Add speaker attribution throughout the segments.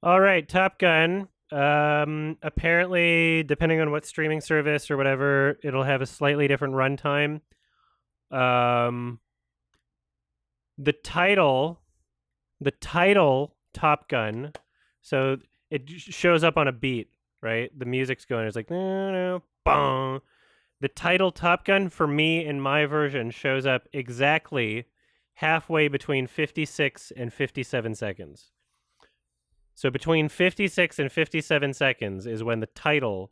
Speaker 1: All right, Top Gun. Apparently, depending on what streaming service or whatever, it'll have a slightly different runtime. Um, the title, the title Top Gun. So it shows up on a beat, right? The music's going. It's like bong. The title Top Gun for me in my version shows up exactly halfway between 56 and 57 seconds. So between 56 and 57 seconds is when the title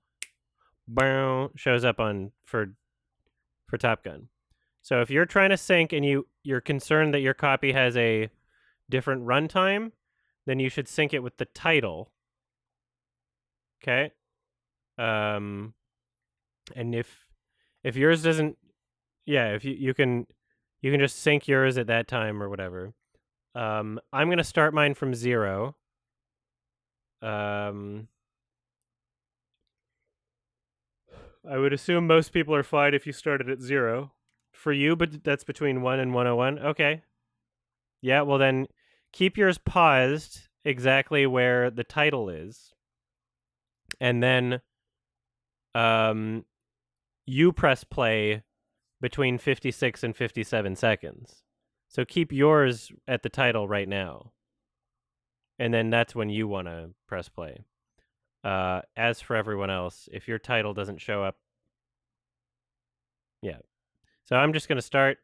Speaker 1: shows up on for Top Gun. So if you're trying to sync and you're concerned that your copy has a different runtime, then you should sync it with the title. Okay? Um and if yours doesn't, yeah, if you can just sync yours at that time or whatever. I'm going to start mine from 0. Um I would assume most people are fine if you started at 0. For you, but that's between 1 and 101. Okay. Yeah, well then keep yours paused exactly where the title is. And then um you press play between 56 and 57 seconds. So keep yours at the title right now. And then that's when you want to press play. As for everyone else, if your title doesn't show up, yeah. So I'm just going to start.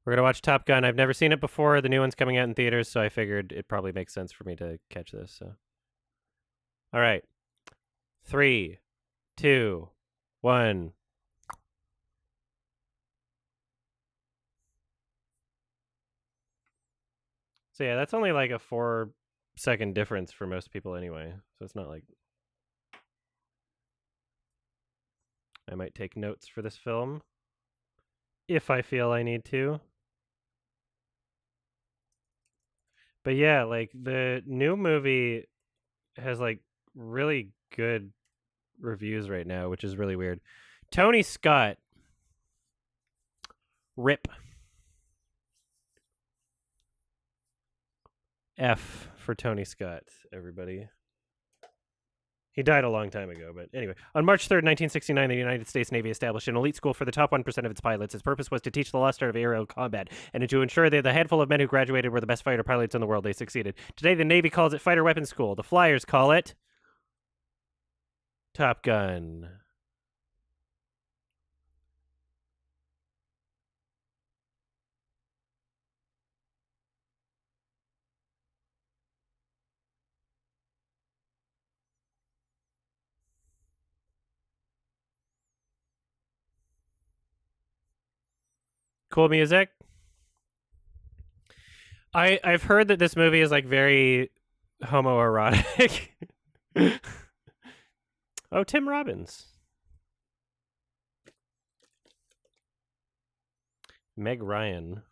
Speaker 1: We're going to watch Top Gun. I've never seen it before. The new one's coming out in theaters, so I figured it probably makes sense for me to catch this. So, all right. 3, 2, 1. So yeah, that's only like a 4-second difference for most people anyway. So it's not like I might take notes for this film if I feel I need to. But yeah, like the new movie has like really good reviews right now, which is really weird. Tony Scott, rip. F for Tony Scott, everybody. He died a long time ago, but anyway. On March 3rd, 1969, the United States Navy established an elite school for the top 1% of its pilots. Its purpose was to teach the lost art of aerial combat and to ensure that the handful of men who graduated were the best fighter pilots in the world. They succeeded. Today, the Navy calls it Fighter Weapons School. The Flyers call it Top Gun. Cool music. I've heard that this movie is like very homoerotic. Oh, Tim Robbins. Meg Ryan.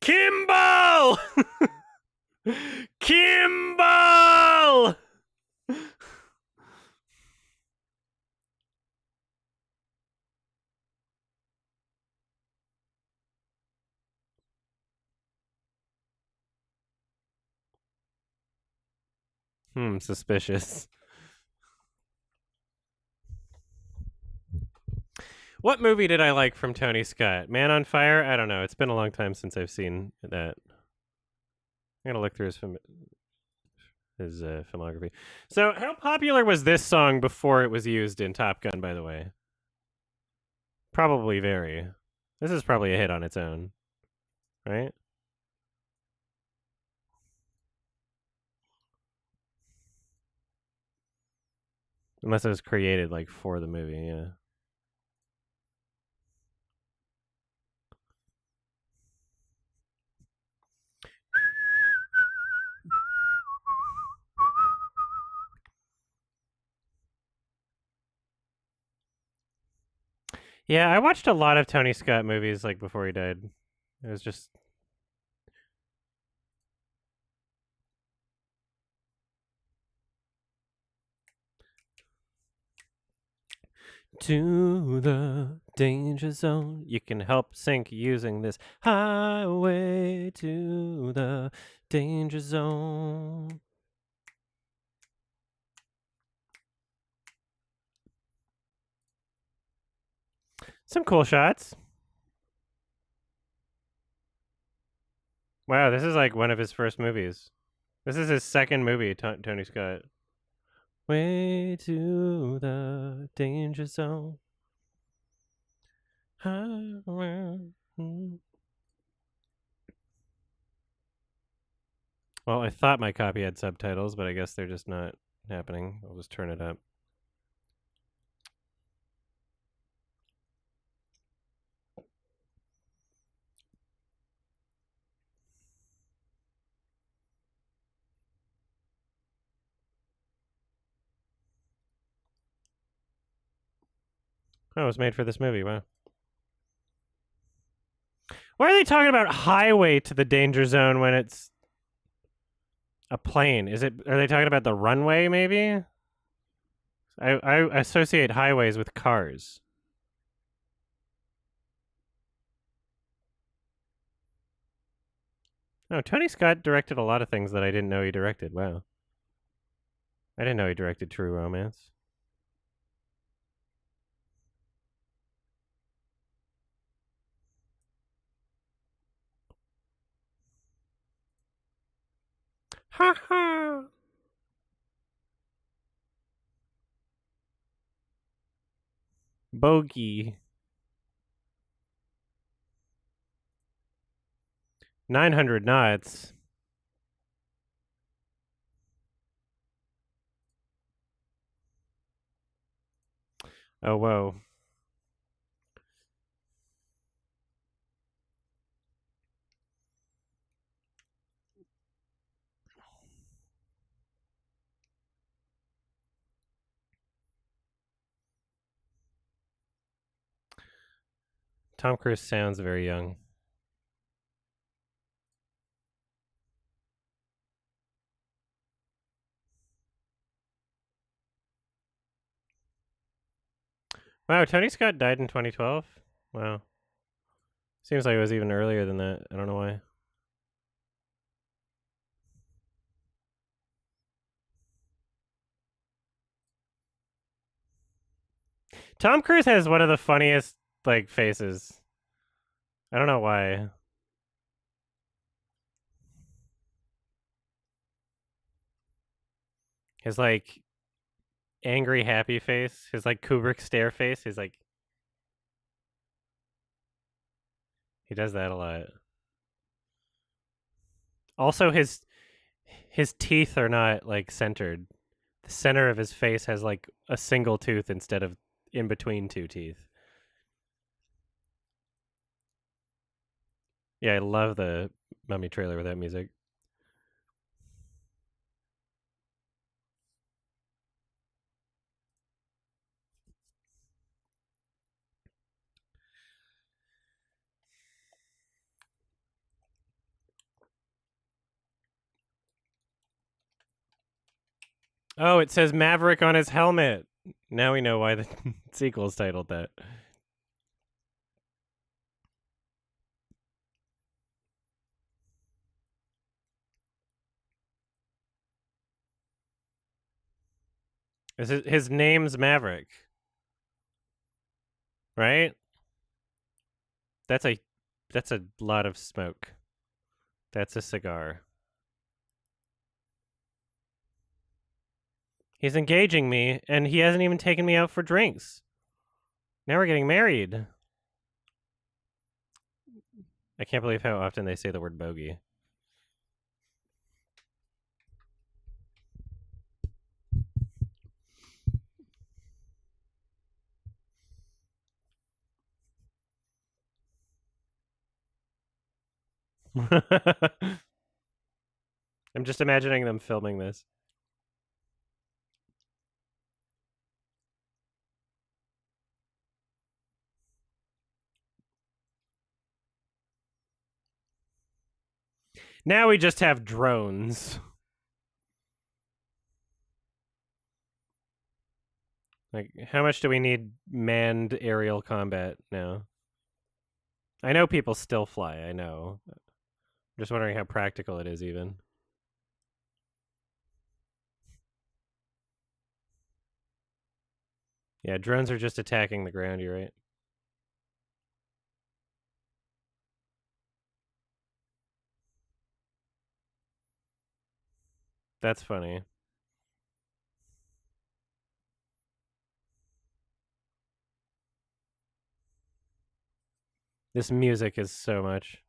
Speaker 1: Kimball! Kimball! Suspicious. What movie did I like from Tony Scott? Man on Fire? I don't know. It's been a long time since I've seen that. I'm gonna look through his filmography. So, how popular was this song before it was used in Top Gun? By the way, probably very. This is probably a hit on its own, right? Unless it was created like for the movie, yeah. Yeah, I watched a lot of Tony Scott movies like before he died. It was just to the danger zone. You can help sink using this highway to the danger zone. Some cool shots. Wow, this is like one of his first movies. This is his second movie, Tony Scott. Way to the danger zone. Well, I thought my copy had subtitles, but I guess they're just not happening. I'll just turn it up. Oh, it was made for this movie. Wow. Why are they talking about highway to the danger zone when it's a plane? Are they talking about the runway maybe? I associate highways with cars. No, Tony Scott directed a lot of things that I didn't know he directed. Wow. I didn't know he directed True Romance. Ha ha. Bogey. 900 knots. Oh, whoa. Tom Cruise sounds very young. Wow, Tony Scott died in 2012? Wow. Seems like it was even earlier than that. I don't know why. Tom Cruise has one of the funniest like faces. I don't know why. His like angry happy face, his like Kubrick stare face, he's like he does that a lot. Also his teeth are not like centered. The center of his face has like a single tooth instead of in between two teeth. Yeah, I love the Mummy trailer with that music. Oh, it says Maverick on his helmet. Now we know why the sequel is titled that. His name's Maverick, right? That's a lot of smoke. That's a cigar. He's engaging me, and he hasn't even taken me out for drinks. Now we're getting married. I can't believe how often they say the word bogey. I'm just imagining them filming this. Now we just have drones. Like, how much do we need manned aerial combat now? I know people still fly, I know. I'm just wondering how practical it is, even. Yeah, drones are just attacking the ground, you're right. That's funny. This music is so much.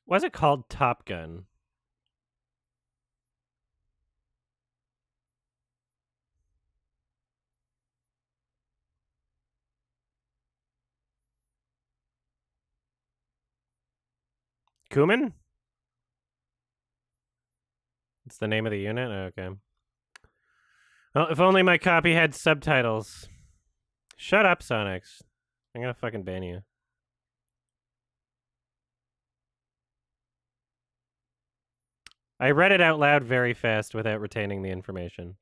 Speaker 1: Why's it called Top Gun? Cumin? It's the name of the unit? Okay. Well, if only my copy had subtitles. Shut up, Sonics. I'm gonna fucking ban you. I read it out loud very fast without retaining the information.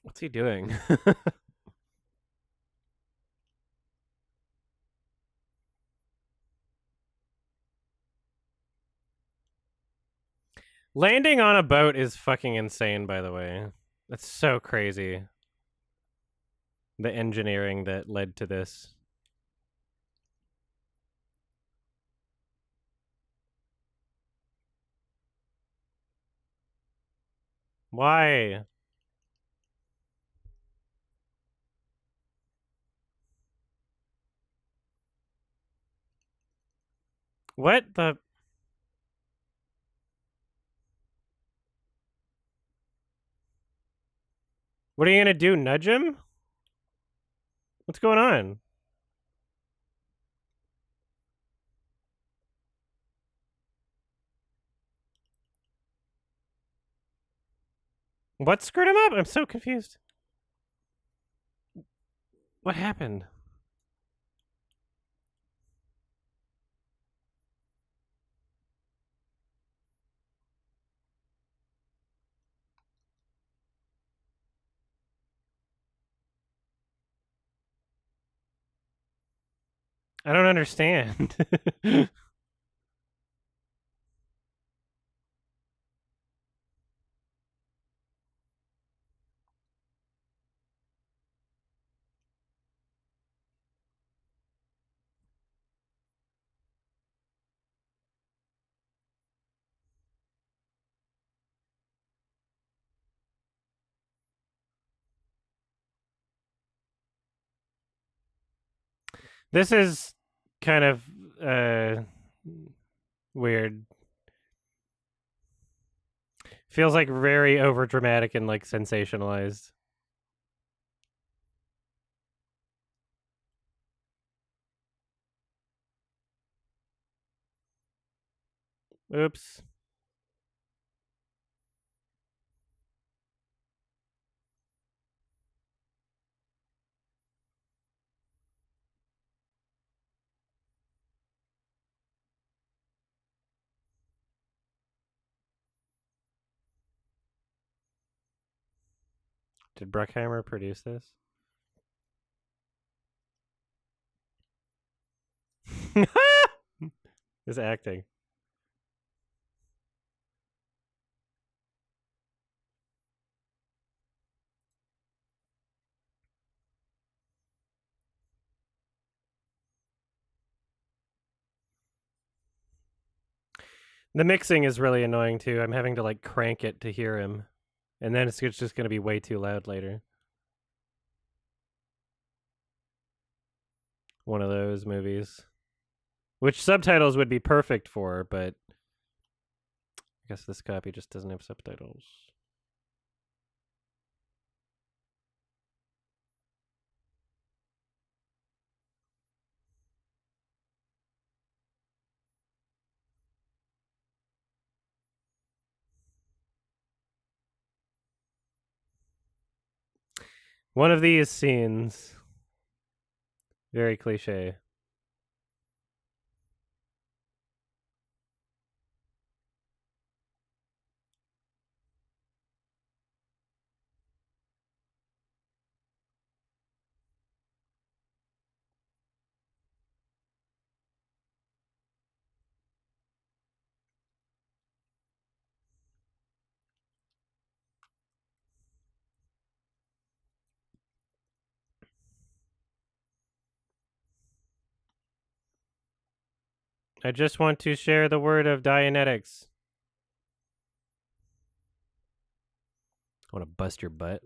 Speaker 1: What's he doing? Landing on a boat is fucking insane, by the way. That's so crazy. The engineering that led to this. Why? What the? What are you gonna do? Nudge him? What's going on? What screwed him up? I'm so confused. What happened? I don't understand. This is kind of weird. Feels like very over dramatic and like sensationalized. Oops. Did Bruckheimer produce this? His acting. The mixing is really annoying too. I'm having to like crank it to hear him, and then it's just going to be way too loud later. One of those movies, which subtitles would be perfect for, but I guess this copy just doesn't have subtitles. One of these scenes, very cliche. I just want to share the word of Dianetics. I want to bust your butt.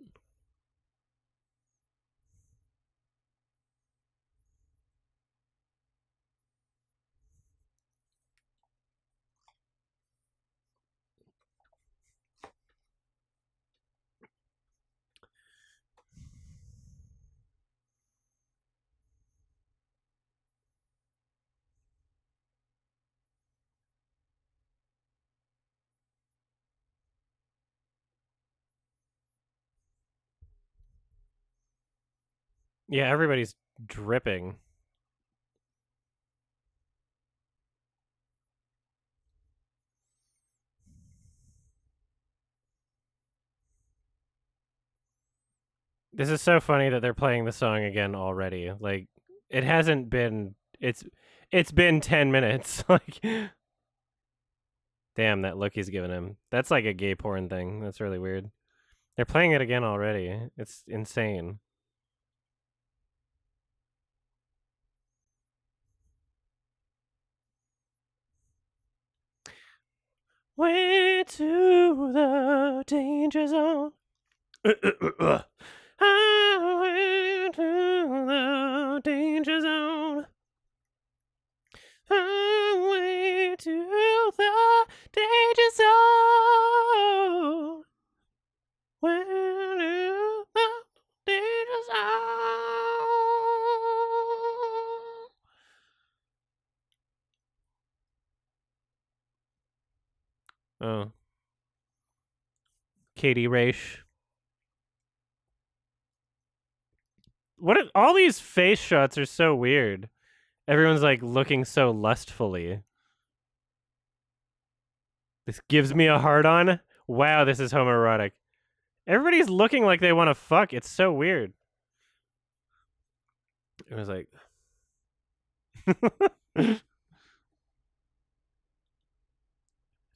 Speaker 1: Yeah, everybody's dripping. This is so funny that they're playing the song again already. Like, it hasn't been. It's been 10 minutes. Like, damn, that look he's giving him. That's like a gay porn thing. That's really weird. They're playing it again already. It's insane. Way to the danger zone. I went to the danger zone. I went to the danger zone. Went to the danger zone. Oh, Katie Raish. All these face shots are so weird. Everyone's like looking so lustfully. This gives me a hard on. Wow, this is homoerotic. Everybody's looking like they want to fuck. It's so weird. It was like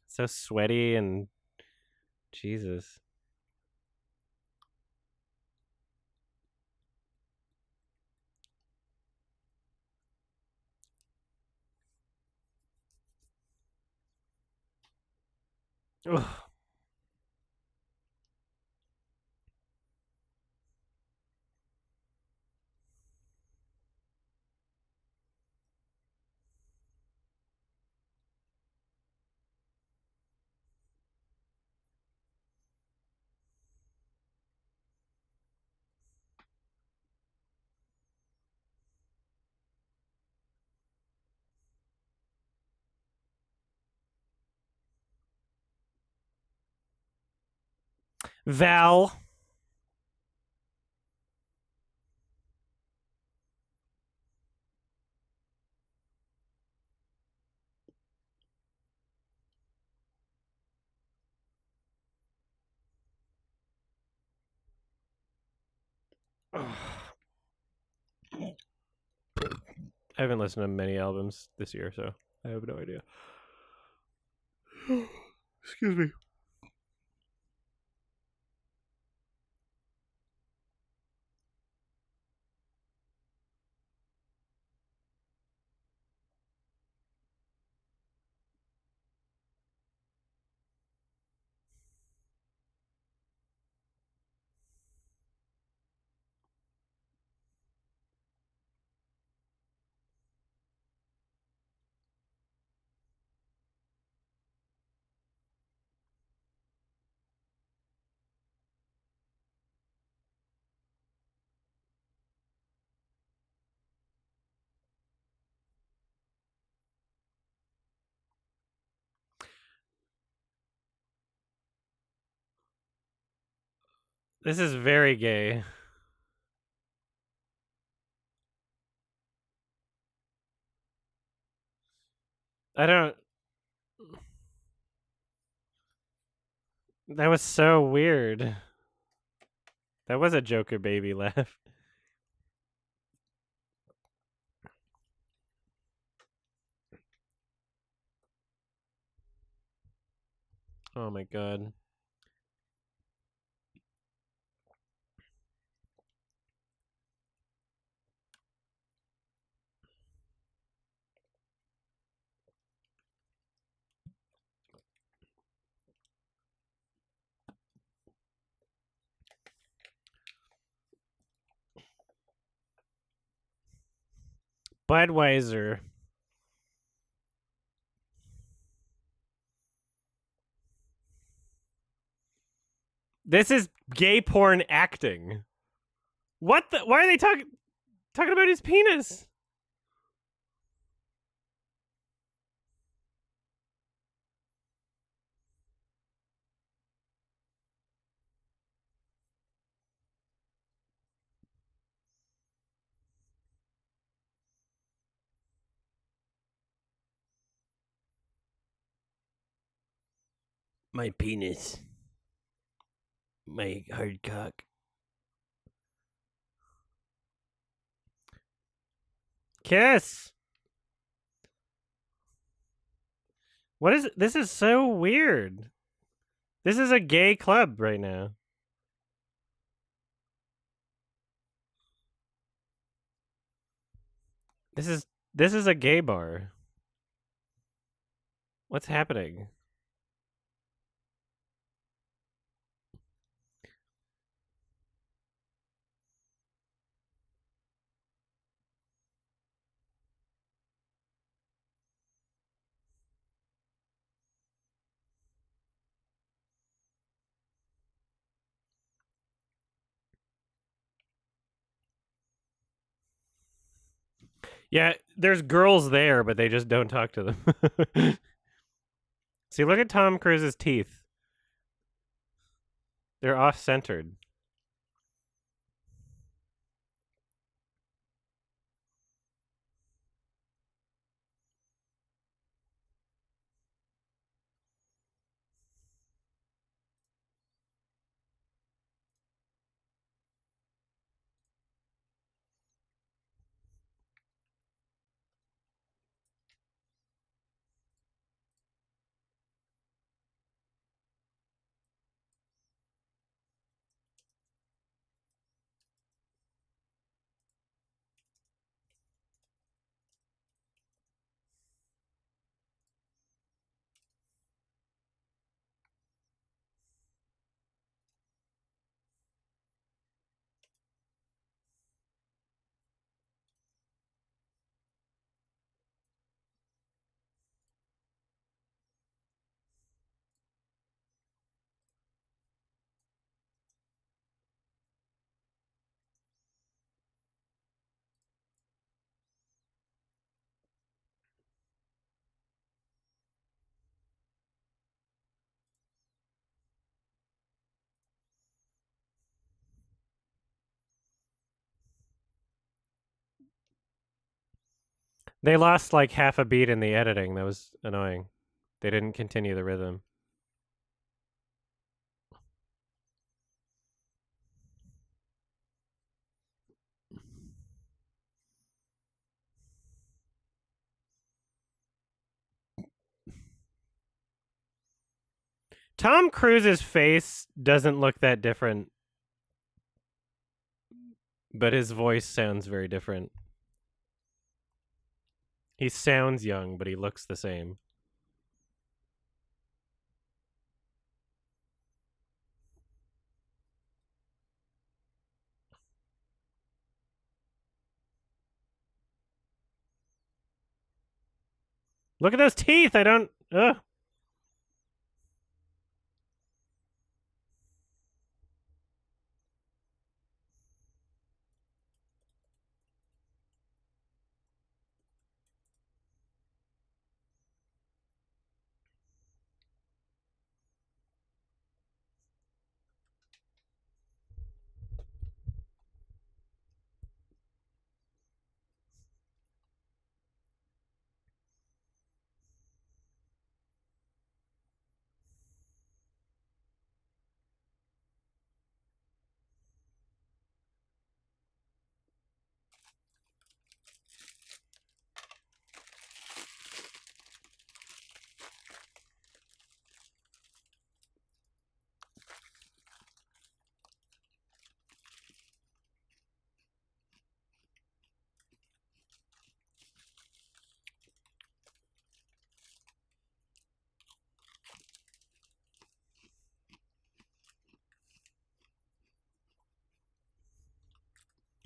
Speaker 1: so sweaty and Jesus. Ugh. Val. Ugh. I haven't listened to many albums this year, so I have no idea. Excuse me. This is very gay. I don't. That was so weird. That was a Joker baby laugh. Oh my god. Budweiser. This is gay porn acting. What the? Why are they talking about his penis? My penis. My hard cock. Kiss. What is this? Is so weird. This is a gay club right now. This is a gay bar. What's happening? Yeah, there's girls there, but they just don't talk to them. See, look at Tom Cruise's teeth. They're off-centered. They lost like half a beat in the editing. That was annoying. They didn't continue the rhythm. Tom Cruise's face doesn't look that different, but his voice sounds very different. He sounds young, but he looks the same. Look at those teeth. I don't. Ugh.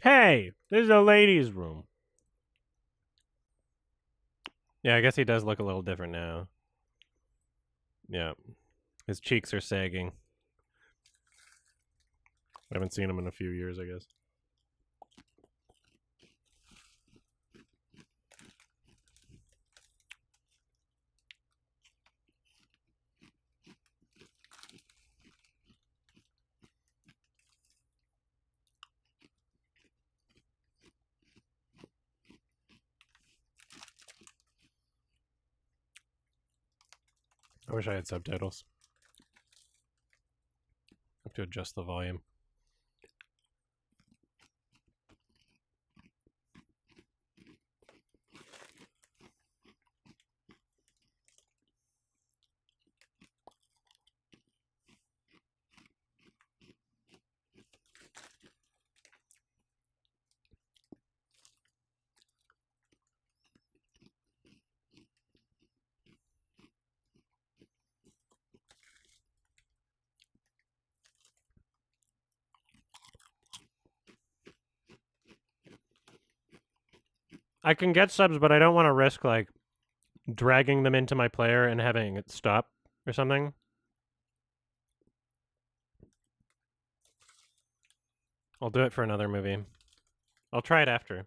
Speaker 1: Hey, this is a ladies' room. Yeah, I guess he does look a little different now. Yeah. His cheeks are sagging. I haven't seen him in a few years, I guess. I wish I had subtitles. I have to adjust the volume. I can get subs, but I don't want to risk, like, dragging them into my player and having it stop or something. I'll do it for another movie. I'll try it after.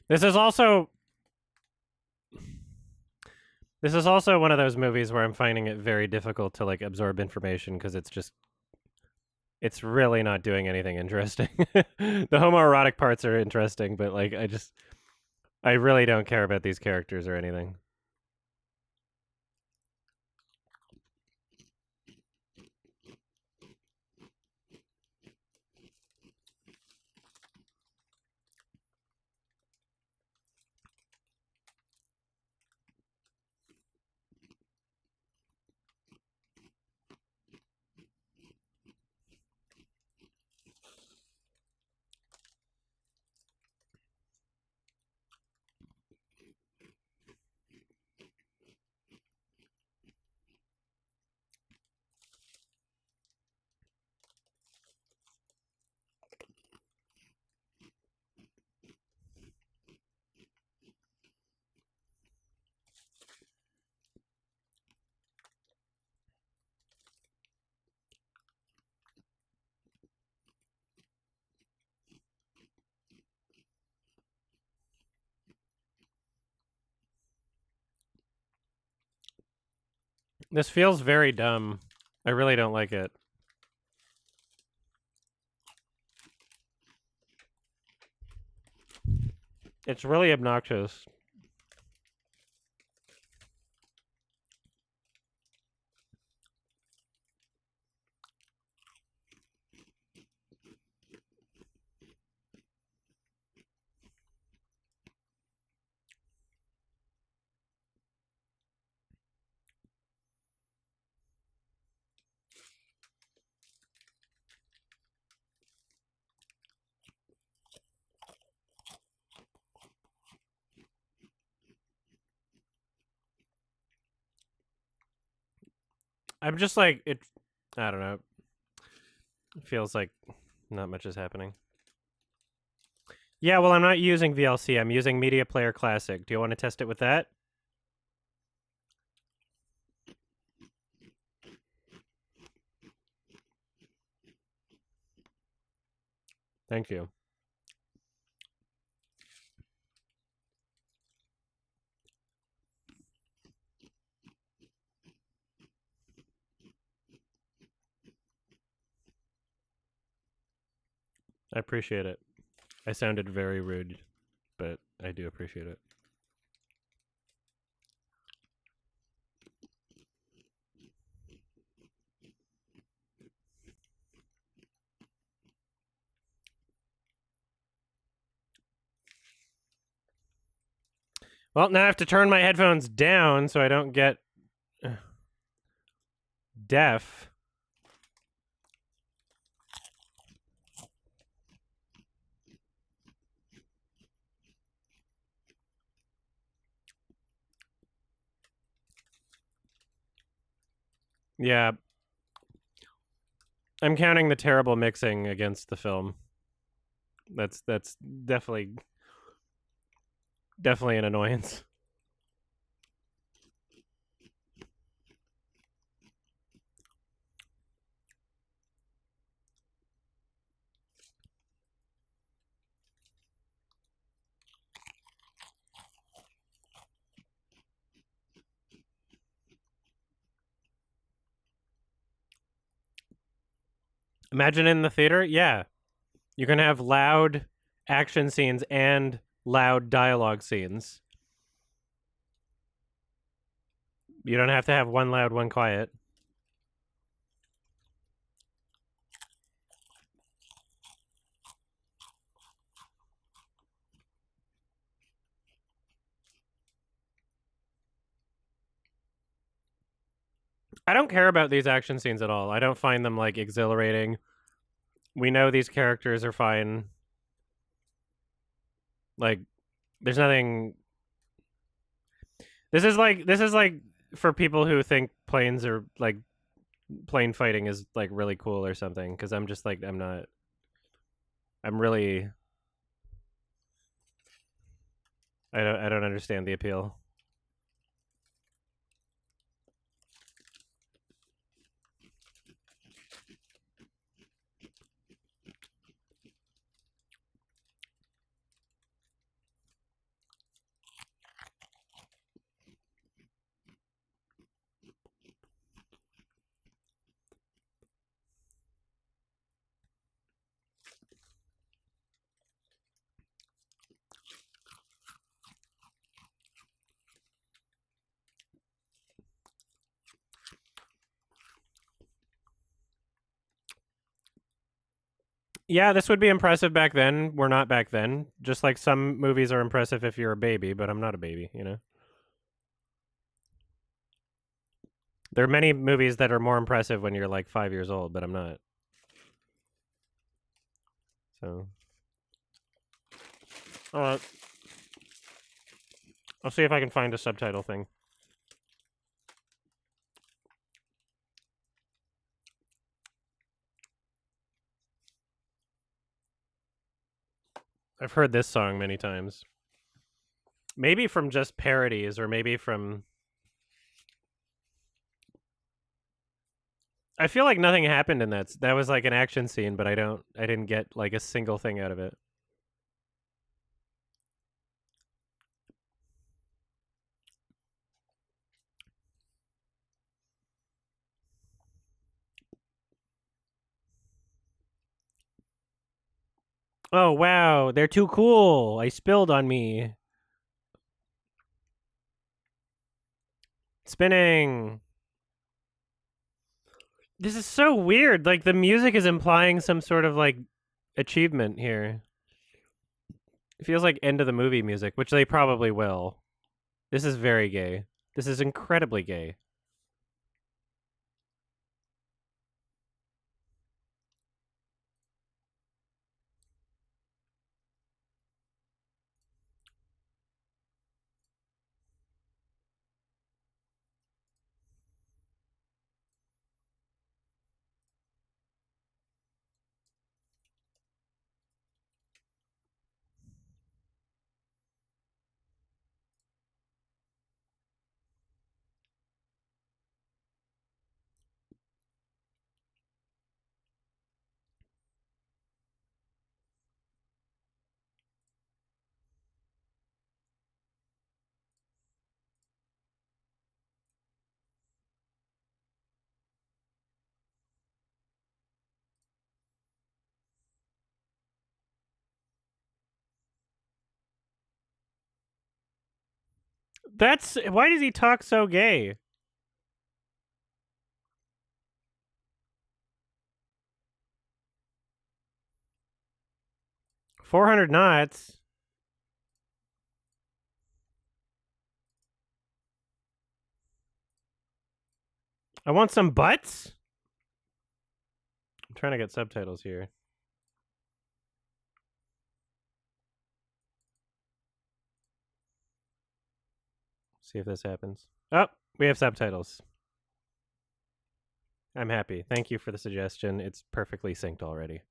Speaker 1: This is also one of those movies where I'm finding it very difficult to, like, absorb information because it's really not doing anything interesting. The homoerotic parts are interesting, but, like, I really don't care about these characters or anything. This feels very dumb. I really don't like it. It's really obnoxious. I'm just like, I don't know. It feels like not much is happening. Yeah, well, I'm not using VLC. I'm using Media Player Classic. Do you want to test it with that? Thank you. I appreciate it. I sounded very rude, but I do appreciate it. Well, now I have to turn my headphones down so I don't get deaf. Yeah. I'm counting the terrible mixing against the film. That's definitely an annoyance. Imagine in the theater, yeah. You can have loud action scenes and loud dialogue scenes. You don't have to have one loud, one quiet. I don't care about these action scenes at all. I don't find them like exhilarating. We know these characters are fine. Like there's nothing. This is like for people who think planes are like plane fighting is like really cool or something, cuz I'm just like I'm not. I'm really I don't understand the appeal. Yeah, this would be impressive back then. We're not back then. Just like some movies are impressive if you're a baby, but I'm not a baby, you know? There are many movies that are more impressive when you're like 5 years old, but I'm not. So, uh, I'll see if I can find a subtitle thing. I've heard this song many times. Maybe from just parodies, or maybe from. I feel like nothing happened in that. That was like an action scene, but I didn't get like a single thing out of it. Oh wow, they're too cool. I spilled on me. Spinning. This is so weird. Like the music is implying some sort of like achievement here. It feels like end of the movie music, which they probably will. This is very gay. This is incredibly gay. That's why does he talk so gay? 400 knots. I want some butts. I'm trying to get subtitles here. See if this happens. Oh, we have subtitles. I'm happy. Thank you for the suggestion. It's perfectly synced already.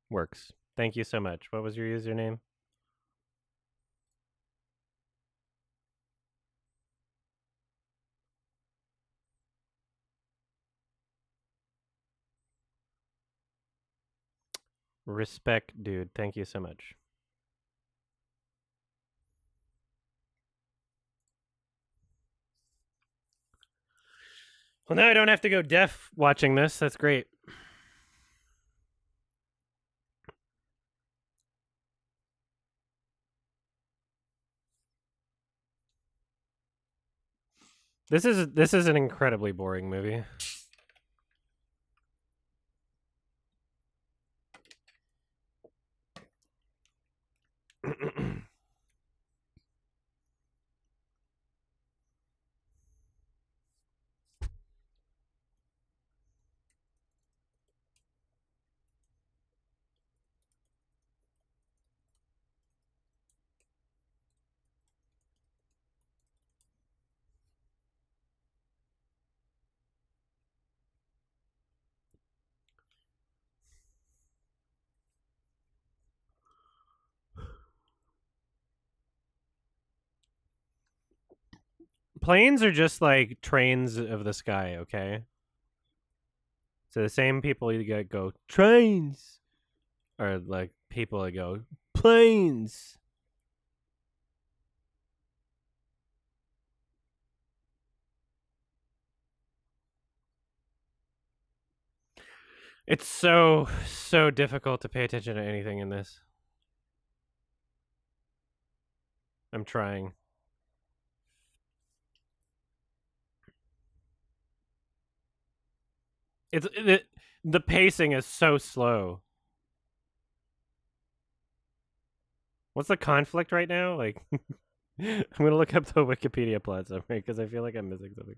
Speaker 1: Works. Thank you so much. What was your username? Respect, dude. Thank you so much. Well, now I don't have to go deaf watching this. That's great. This is an incredibly boring movie. Planes are just like trains of the sky, okay? So the same people you go trains are like people that go planes. It's so difficult to pay attention to anything in this. I'm trying. The pacing is so slow. What's the conflict right now? Like, I'm gonna look up the Wikipedia plot summary because I feel like I'm missing something.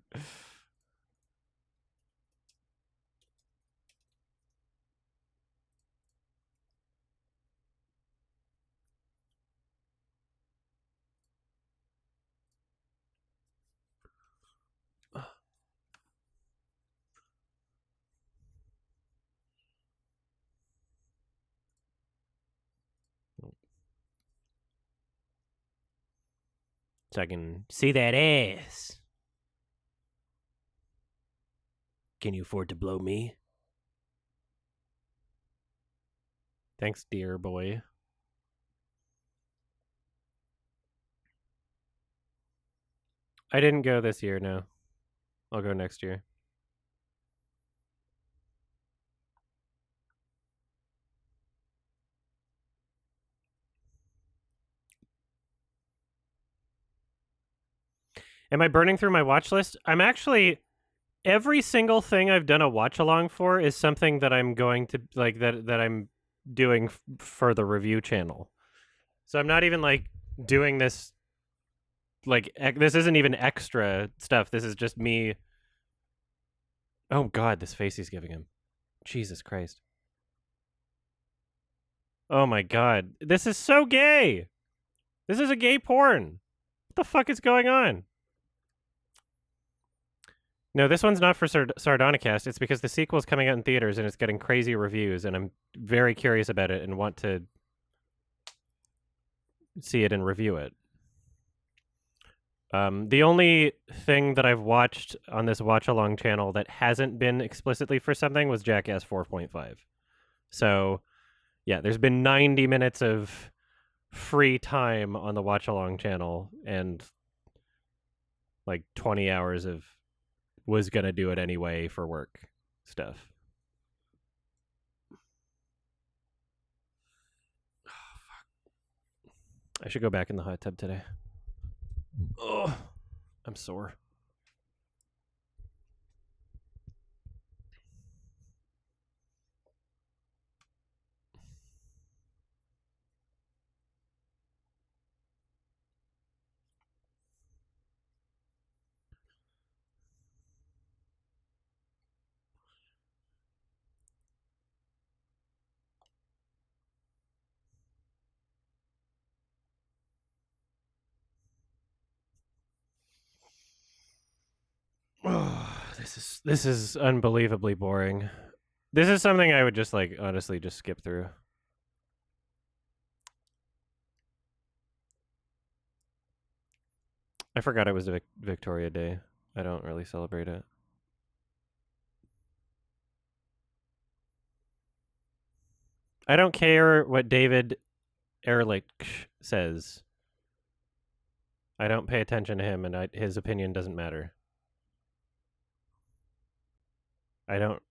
Speaker 1: So I can see that ass. Can you afford to blow me? Thanks, dear boy. I didn't go this year, no. I'll go next year. Am I burning through my watch list? I'm actually every single thing I've done a watch along for is something that I'm going to like that I'm doing for the review channel. So I'm not even like doing this like this isn't even extra stuff. This is just me. Oh god, this face he's giving him. Jesus Christ. Oh my god. This is so gay. This is a gay porn. What the fuck is going on? No, this one's not for Sardonicast. It's because the sequel is coming out in theaters and it's getting crazy reviews, and I'm very curious about it and want to see it and review it. The only thing that I've watched on this watch-along channel that hasn't been explicitly for something was Jackass 4.5. So, yeah, there's been 90 minutes of free time on the watch-along channel and like 20 hours of was gonna do it anyway for work stuff. Oh, fuck. I should go back in the hot tub today. Oh, I'm sore. Oh, this is unbelievably boring. This is something I would just like honestly just skip through. I forgot it was Victoria Day. I don't really celebrate it. I don't care what David Ehrlich says. I don't pay attention to him, and his opinion doesn't matter. I don't.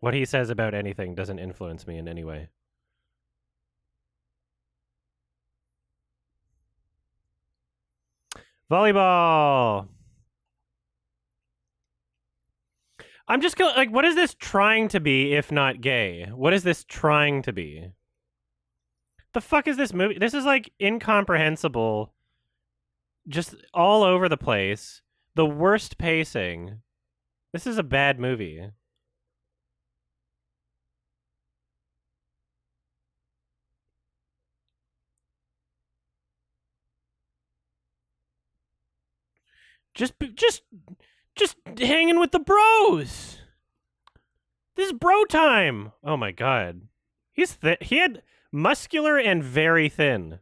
Speaker 1: What he says about anything doesn't influence me in any way. Volleyball. I'm just going like, what is this trying to be if not gay? What is this trying to be? The fuck is this movie? This is like incomprehensible. Just all over the place. The worst pacing. This is a bad movie. Just hanging with the bros. This is bro time. Oh my god. He had muscular and very thin.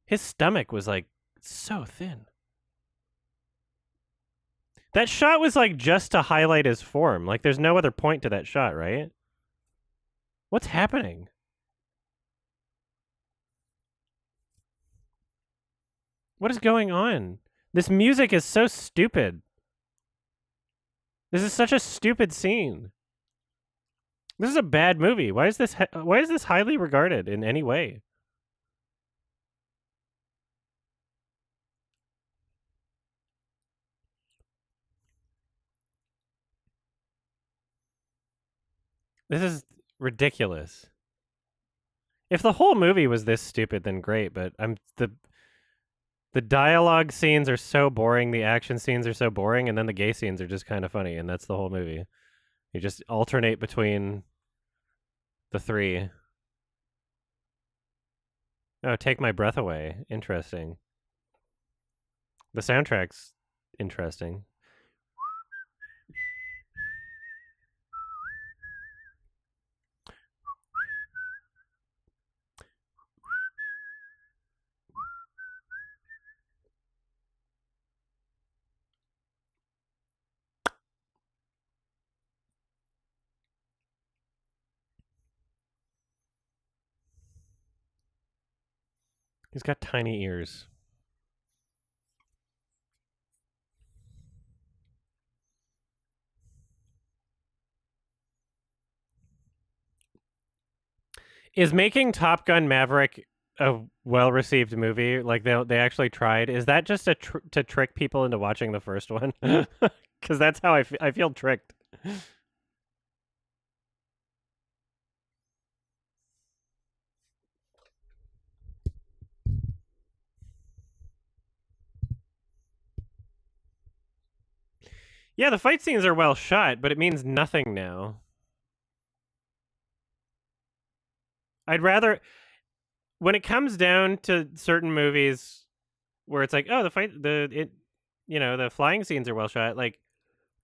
Speaker 1: His stomach was like so thin. That shot was like just to highlight his form. Like there's no other point to that shot, right? What's happening? What is going on? This music is so stupid. This is such a stupid scene. This is a bad movie. Why is this highly regarded in any way? This is ridiculous. If the whole movie was this stupid, then great. But the dialogue scenes are so boring. The action scenes are so boring, and then the gay scenes are just kind of funny, and that's the whole movie. You just alternate between the three. Oh, Take My Breath Away. Interesting. The soundtrack's interesting. He's got tiny ears. Is making Top Gun Maverick a well-received movie? Like they actually tried. Is that just to trick people into watching the first one? Because that's how I feel tricked. Yeah, the fight scenes are well shot, but it means nothing now. I'd rather when it comes down to certain movies where it's like, oh, the flying scenes are well shot. Like,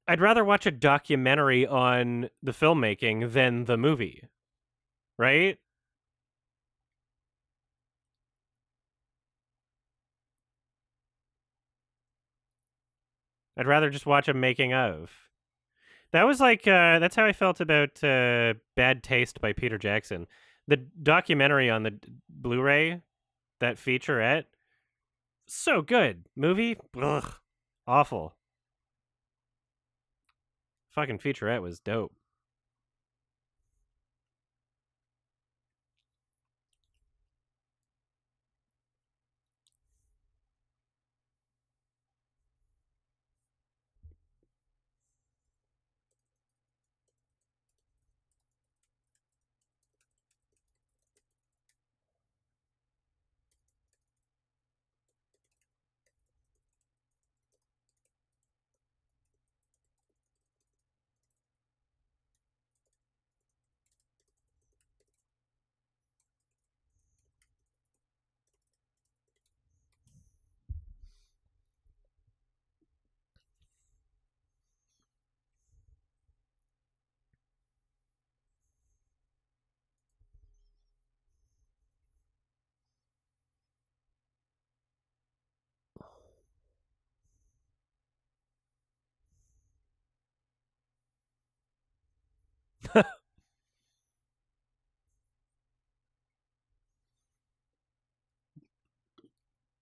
Speaker 1: I'd rather watch a documentary on the filmmaking than the movie, right? I'd rather just watch a making of. That was like that's how I felt about Bad Taste by Peter Jackson. The documentary on the Blu-ray, that featurette, so good. Movie, ugh, awful. Fucking featurette was dope.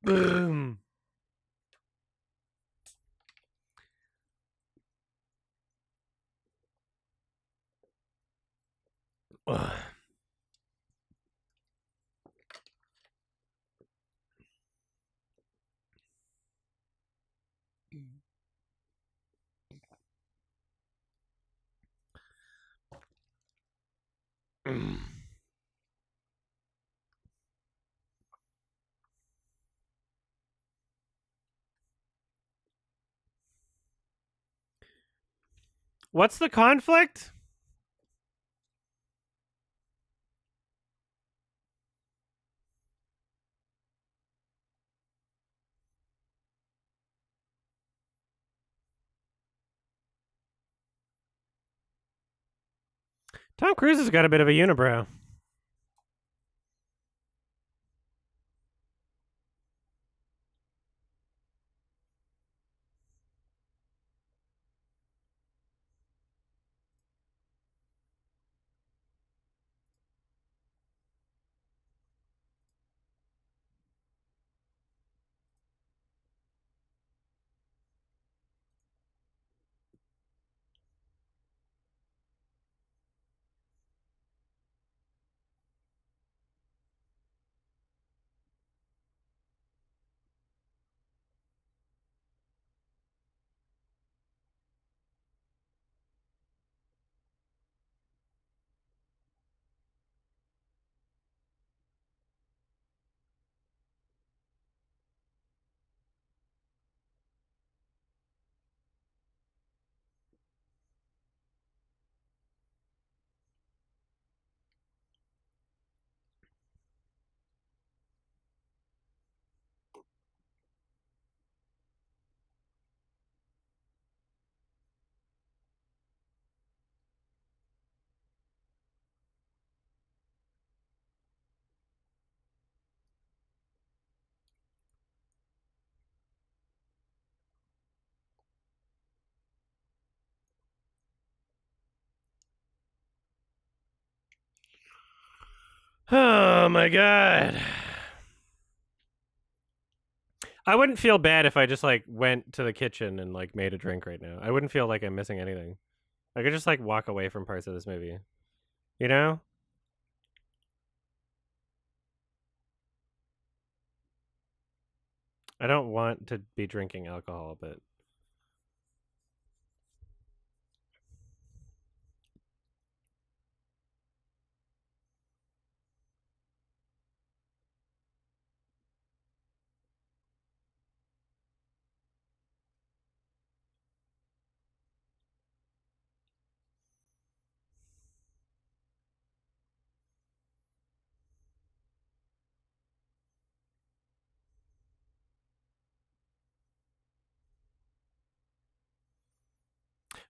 Speaker 1: Boom. Ugh. What's the conflict? Tom Cruise has got a bit of a unibrow. Oh my god. I wouldn't feel bad if I just like went to the kitchen and like made a drink right now. I wouldn't feel like I'm missing anything. I could just like walk away from parts of this movie. You know? I don't want to be drinking alcohol, but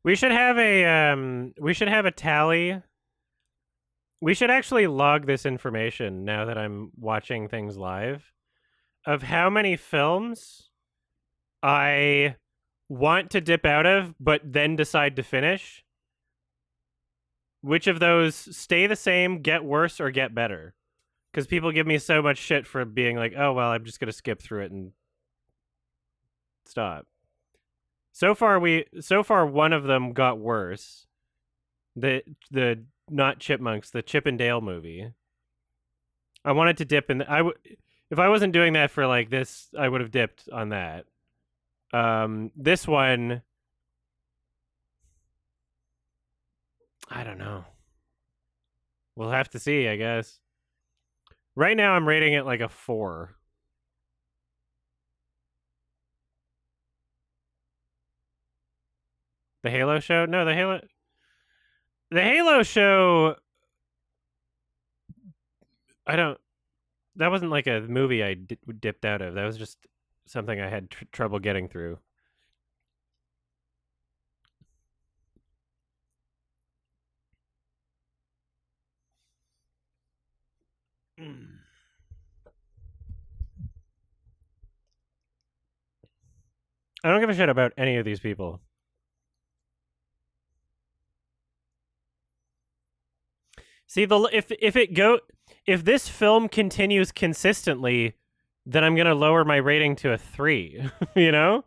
Speaker 1: we should have a tally. We should actually log this information now that I'm watching things live of how many films I want to dip out of but then decide to finish. Which of those stay the same, get worse, or get better? Because people give me so much shit for being like, oh, well, I'm just going to skip through it and stop. So far one of them got worse. The not Chipmunks, the Chip and Dale movie. I wanted to dip in. If I wasn't doing that for like this, I would have dipped on that. This one, I don't know. We'll have to see, I guess. Right now, I'm rating it like a 4. The Halo show? No, The Halo show. I don't. That wasn't like a movie I dipped out of. That was just something I had trouble getting through. I don't give a shit about any of these people. See, if this film continues consistently, then I'm gonna lower my rating to a 3. You know,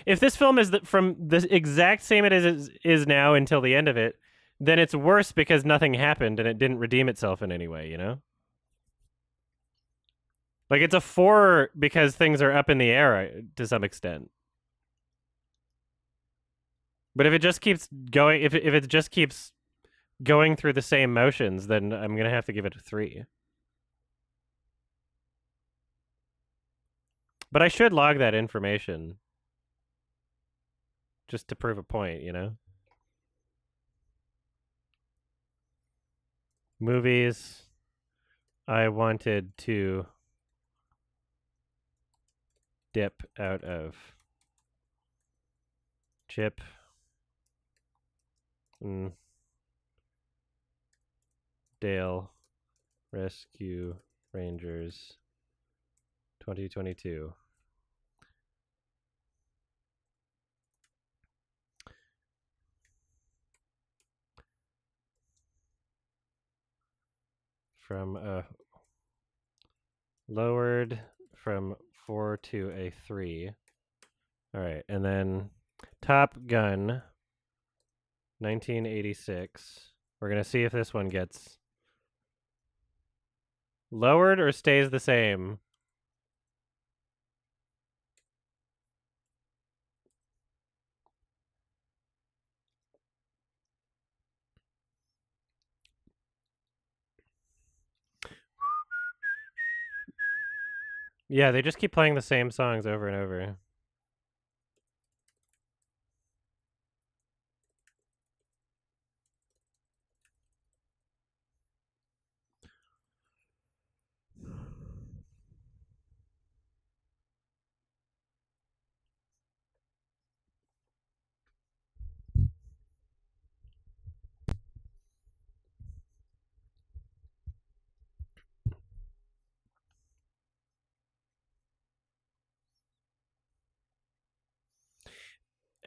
Speaker 1: if this film is from the exact same it is now until the end of it, then it's worse because nothing happened and it didn't redeem itself in any way. You know, like it's a 4 because things are up in the air to some extent. But if it just keeps going, if it just keeps going through the same motions, then I'm gonna have to give it a 3. But I should log that information just to prove a point, you know? Movies I wanted to dip out of. Chip. Dale. Rescue Rangers 2022. From lowered from 4 to a 3. All right, and then Top Gun 1986. We're going to see if this one gets lowered or stays the same. Yeah, they just keep playing the same songs over and over.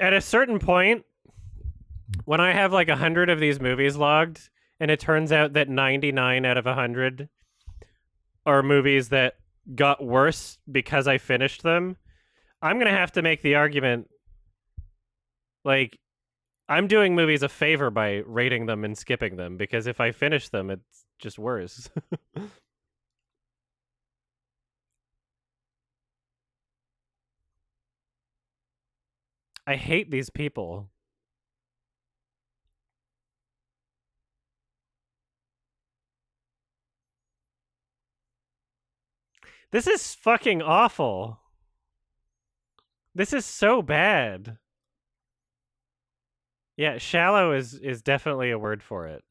Speaker 1: At a certain point, when I have like 100 of these movies logged, and it turns out that 99 out of 100 are movies that got worse because I finished them, I'm going to have to make the argument like I'm doing movies a favor by rating them and skipping them, because if I finish them, it's just worse. I hate these people. This is fucking awful. This is so bad. Yeah, shallow is definitely a word for it.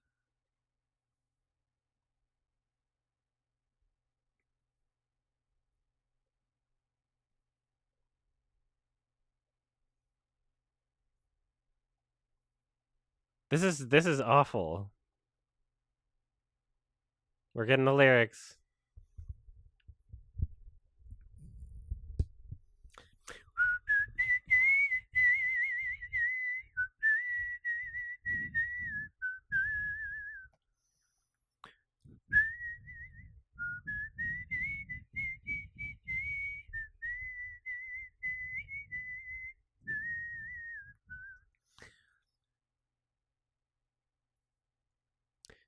Speaker 1: This is awful. We're getting the lyrics.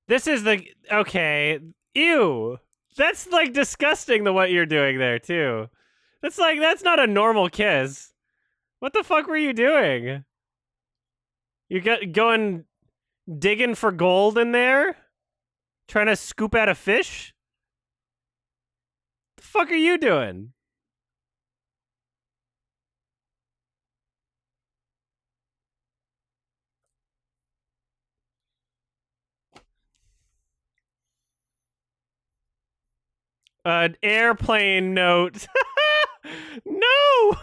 Speaker 1: This is the okay. Ew. That's like disgusting the what you're doing there too. That's not a normal kiss. What the fuck were you doing? You got going digging for gold in there? Trying to scoop out a fish? The fuck are you doing? An airplane note. No.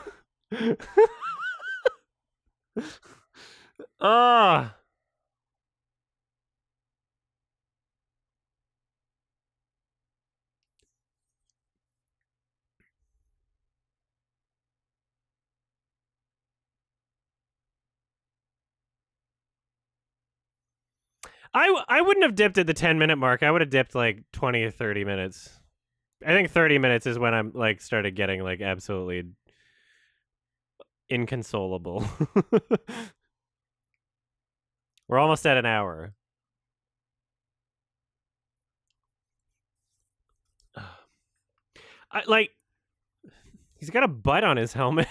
Speaker 1: Ah. I wouldn't have dipped at the 10-minute mark. I would have dipped like 20 or 30 minutes. I think 30 minutes is when I'm like started getting like absolutely inconsolable. We're almost at an hour. Like he's got a butt on his helmet.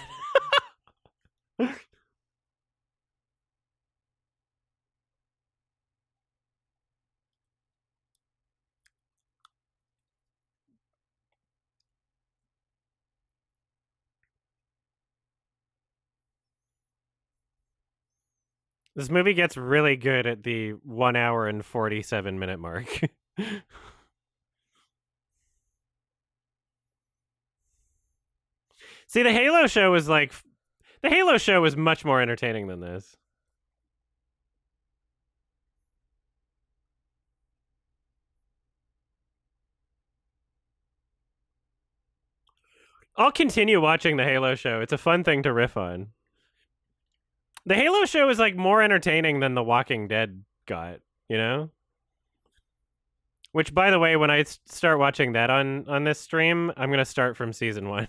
Speaker 1: This movie gets really good at the 1 hour and 47-minute mark. See, the Halo show was much more entertaining than this. I'll continue watching the Halo show. It's a fun thing to riff on. The Halo show is like more entertaining than The Walking Dead got, you know? Which, by the way, when I start watching that on this stream, I'm gonna start from season 1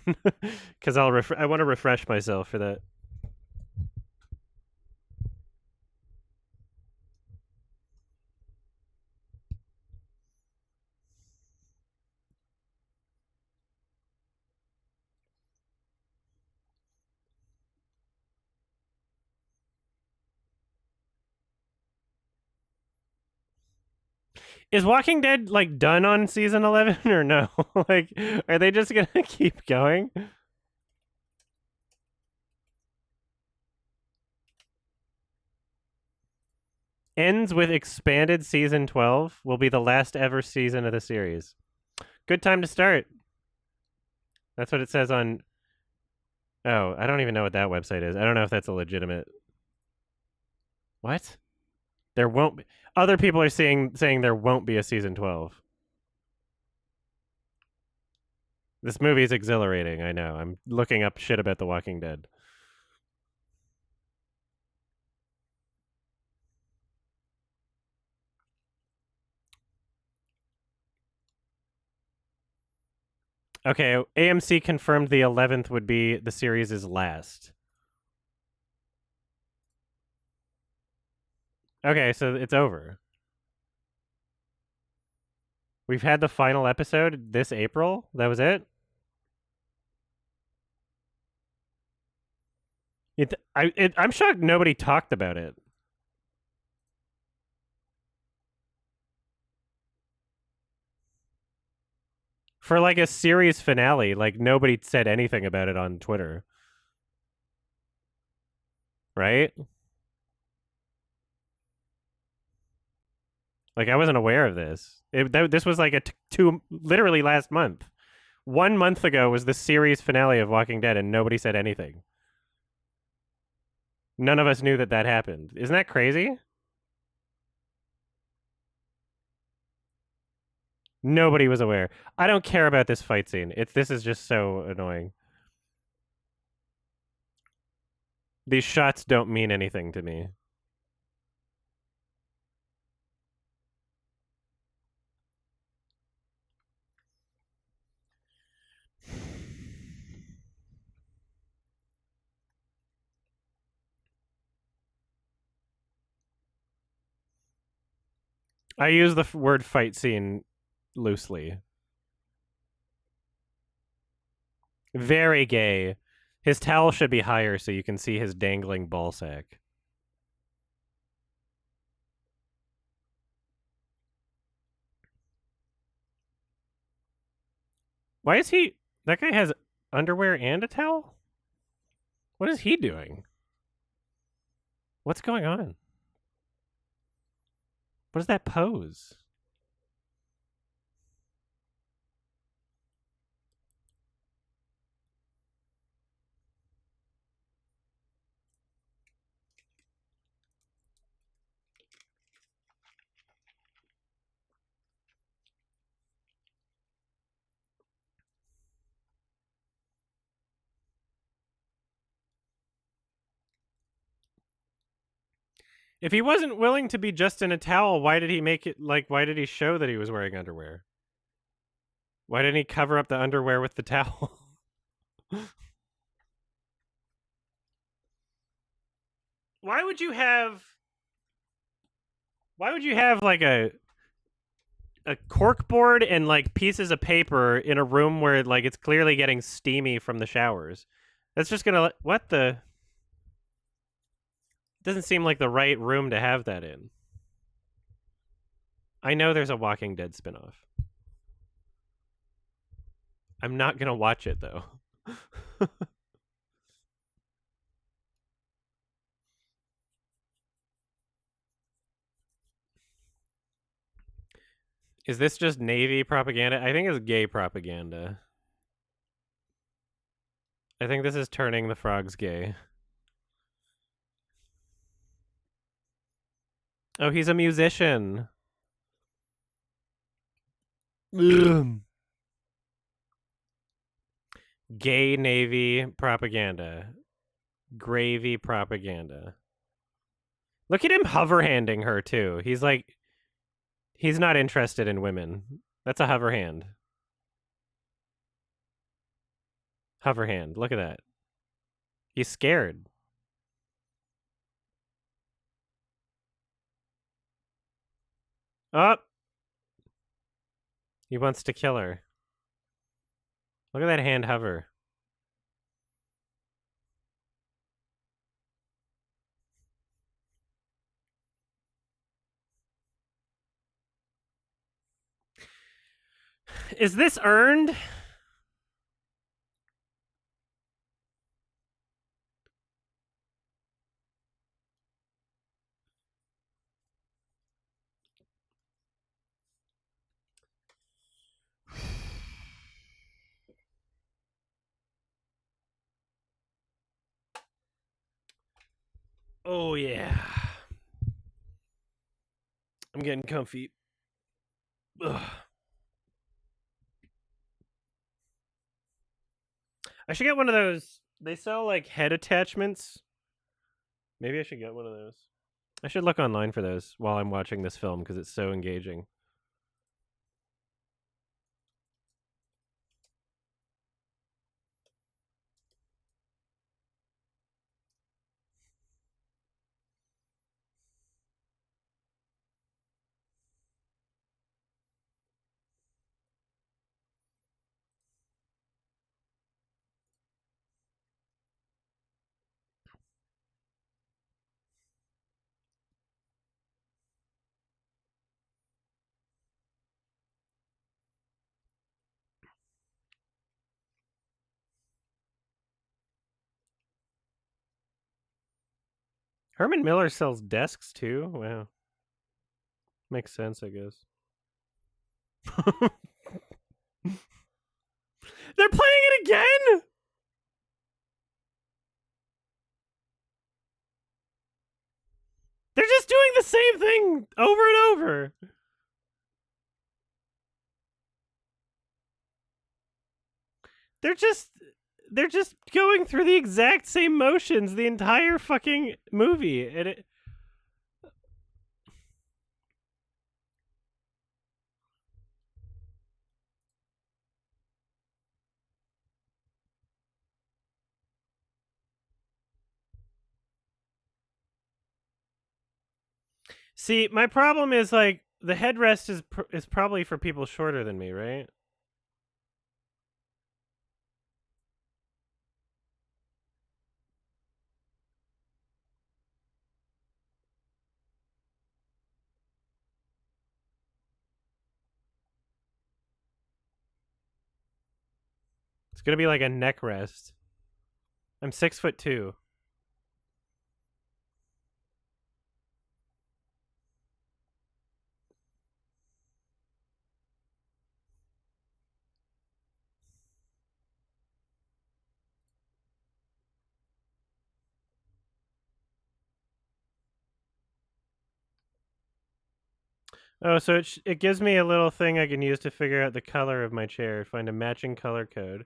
Speaker 1: because I want to refresh myself for that. Is Walking Dead like done on season 11 or no? Like, are they just gonna keep going? Ends with expanded season 12. Will be the last ever season of the series. Good time to start. That's what it says on. Oh, I don't even know what that website is. I don't know if that's a legitimate. What? There won't be. Other people are saying there won't be a season 12. This movie is exhilarating. I know. I'm looking up shit about The Walking Dead. Okay, AMC confirmed the 11th would be the series' last. Okay, so it's over. We've had the final episode this April. That was it. I'm shocked nobody talked about it. For like a series finale, like nobody said anything about it on Twitter. Right? Like I wasn't aware of this. This was like literally last month. 1 month ago was the series finale of Walking Dead, and nobody said anything. None of us knew that happened. Isn't that crazy? Nobody was aware. I don't care about this fight scene. This is just so annoying. These shots don't mean anything to me. I use the word fight scene loosely. Very gay. His towel should be higher so you can see his dangling ball sack. Why is he... That guy has underwear and a towel? What is he doing? What's going on? What is that pose? If he wasn't willing to be just in a towel, why did he make it, like, why did he show that he was wearing underwear? Why didn't he cover up the underwear with the towel? Why would you have like a cork board and like pieces of paper in a room where like it's clearly getting steamy from the showers? That's just gonna, what the? Doesn't seem like the right room to have that in. I know there's a Walking Dead spinoff. I'm not gonna watch it though. Is this just Navy propaganda? I think it's gay propaganda. I think this is turning the frogs gay. Oh, he's a musician. Gay Navy propaganda. Gravy propaganda. Look at him hover-handing her, too. He's like, he's not interested in women. That's a hover hand. Hover hand. Look at that. He's scared. Oh! He wants to kill her. Look at that hand hover. Is this earned? Oh, yeah. I'm getting comfy. Ugh. I should get one of those. They sell like head attachments. Maybe I should get one of those. I should look online for those while I'm watching this film because it's so engaging. Herman Miller sells desks too? Wow. Makes sense, I guess. They're playing it again? They're just doing the same thing over and over. They're just going through the exact same motions the entire fucking movie. And it, see, my problem is like the headrest is probably for people shorter than me, right? It's gonna be like a neck rest. I'm 6'2". Oh, so it gives me a little thing I can use to figure out the color of my chair. Find a matching color code.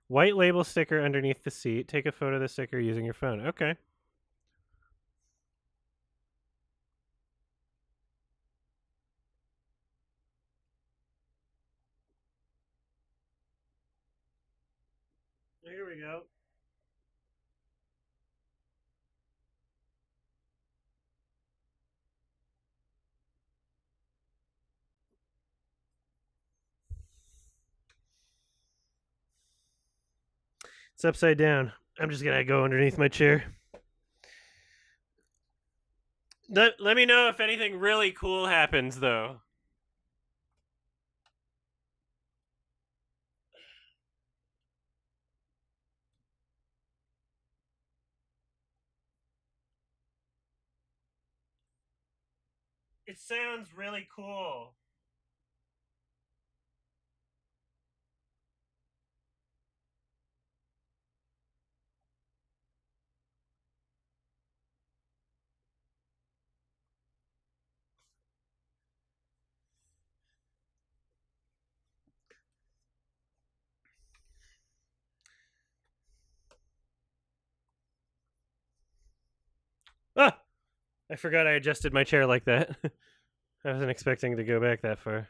Speaker 1: White label sticker underneath the seat. Take a photo of the sticker using your phone. Okay. Here we go. It's upside down. I'm just gonna go underneath my chair. Let me know if anything really cool happens, though. It sounds really cool. Ah! I forgot I adjusted my chair like that. I wasn't expecting to go back that far.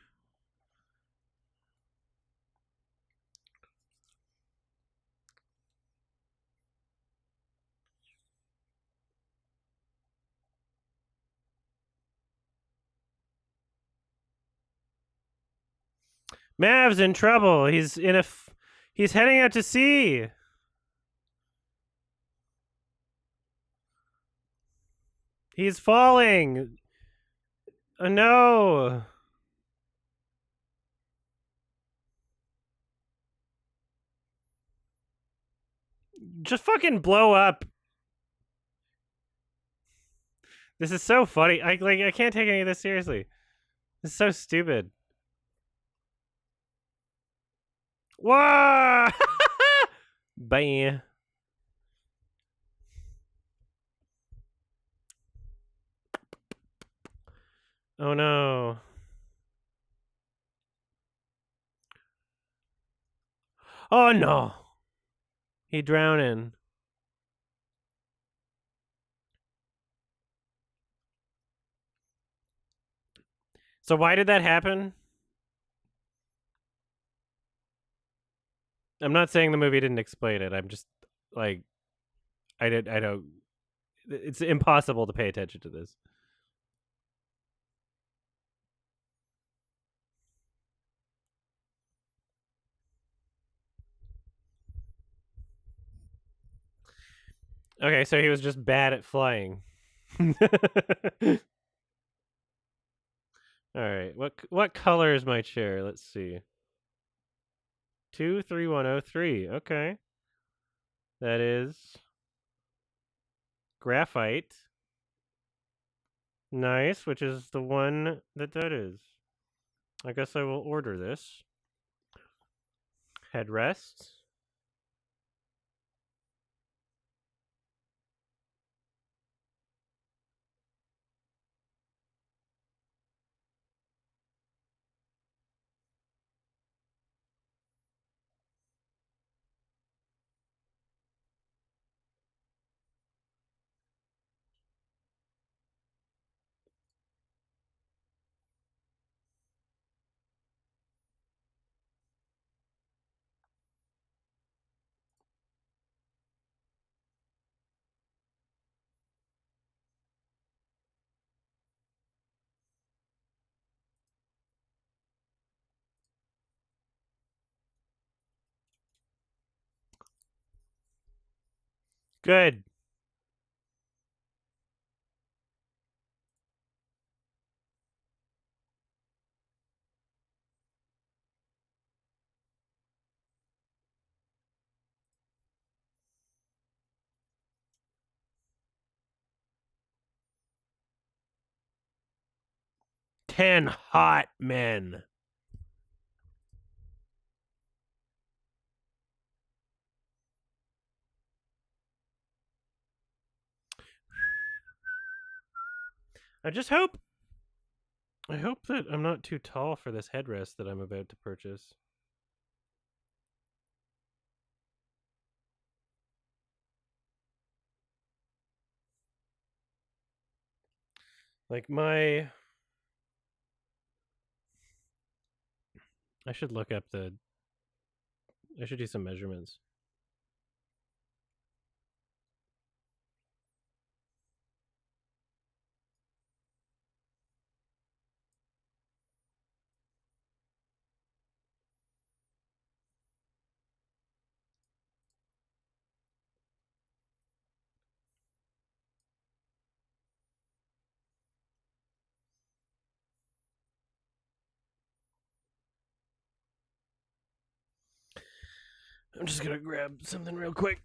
Speaker 1: Mav's in trouble. He's heading out to sea. He's falling. Oh no. Just fucking blow up. This is so funny. I can't take any of this seriously. This is so stupid. Whoa! Bam. Oh no. Oh no. He drowning. So why did that happen? I'm not saying the movie didn't explain it. I'm just like I don't it's impossible to pay attention to this. Okay, so he was just bad at flying. All right. What color is my chair? Let's see. 23103. Okay. That is graphite. Nice, which is the one that is. I guess I will order this. Headrest. Good. Ten hot men. I just hope. I hope that I'm not too tall for this headrest that I'm about to purchase. Like my. I should look up the. I should do some measurements. I'm just gonna grab something real quick.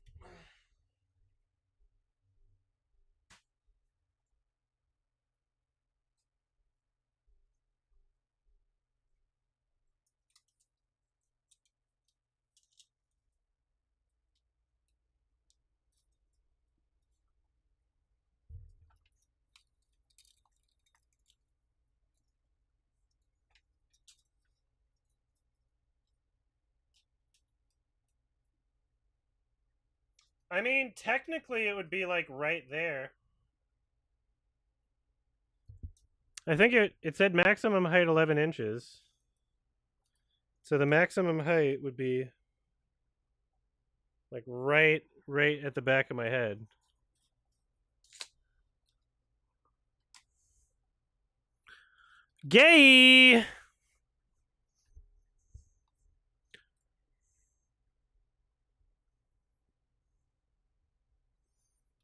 Speaker 1: I mean, technically, it would be like right there. I think it said maximum height 11 inches. So the maximum height would be like right at the back of my head. Gay.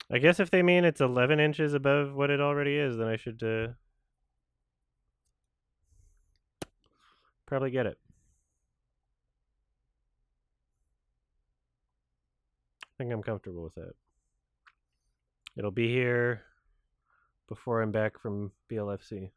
Speaker 1: I guess if they mean it's 11 inches above what it already is, then I should probably get it. I think I'm comfortable with that. It'll be here before I'm back from BLFC.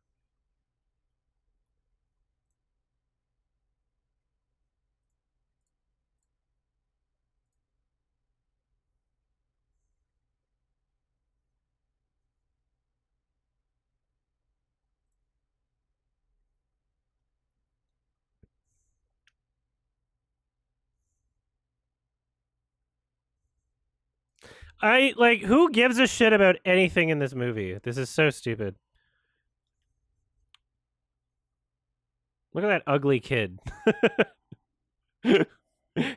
Speaker 1: I like who gives a shit about anything in this movie? This is so stupid. Look at that ugly kid.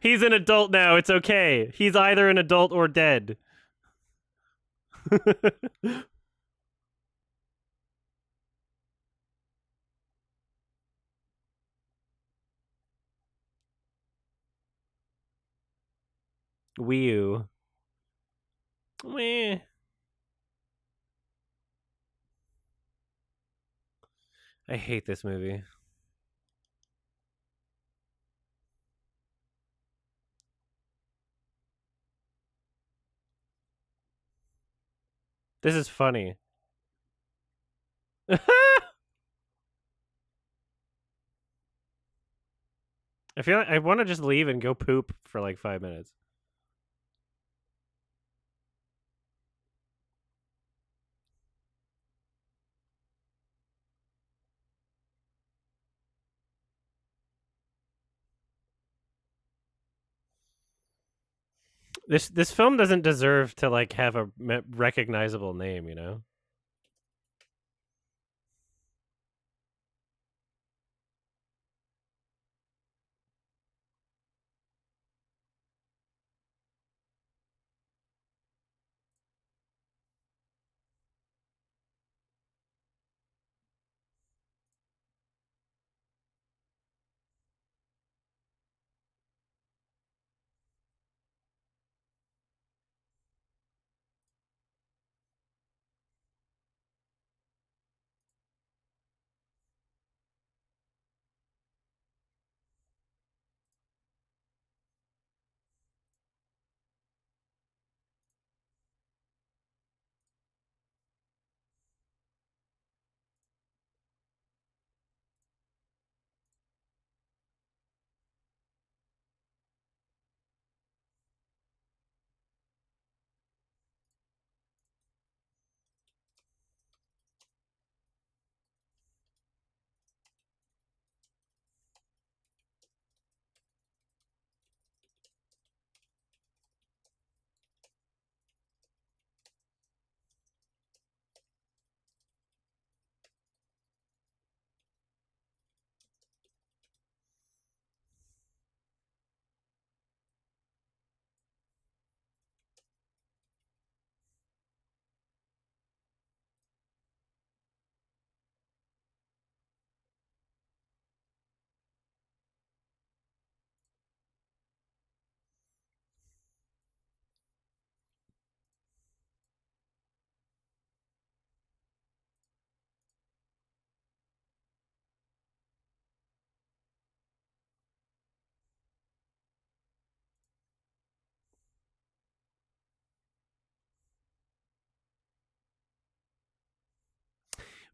Speaker 1: He's an adult now. It's okay. He's either an adult or dead. Wii U. Meh. I hate this movie. This is funny. I feel like I want to just leave and go poop for like 5 minutes. This film doesn't deserve to like have a recognizable name, you know?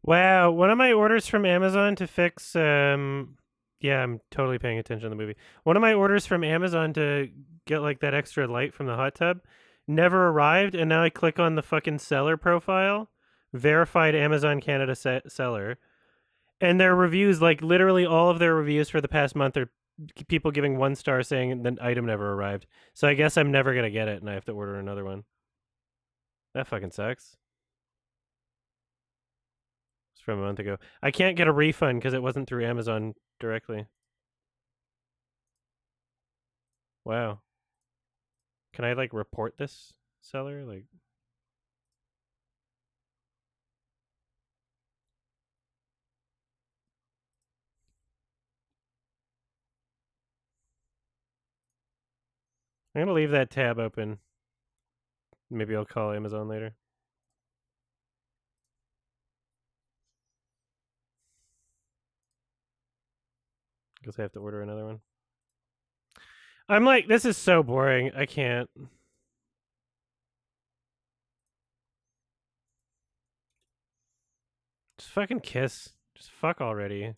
Speaker 1: Wow, one of my orders from Amazon to fix yeah, I'm totally paying attention to the movie. One of my orders from Amazon to get like that extra light from the hot tub never arrived, and now I click on the fucking seller profile, verified Amazon Canada seller, and their reviews, like literally all of their reviews for the past month are people giving 1 star saying the item never arrived. So I guess I'm never gonna get it, and I have to order another one. That fucking sucks. It's from a month ago. I can't get a refund because it wasn't through Amazon directly. Wow. Can I like report this seller? Like, I'm gonna leave that tab open. Maybe I'll call Amazon later. Guess I have to order another one. I'm like, this is so boring. I can't. Just fucking kiss. Just fuck already.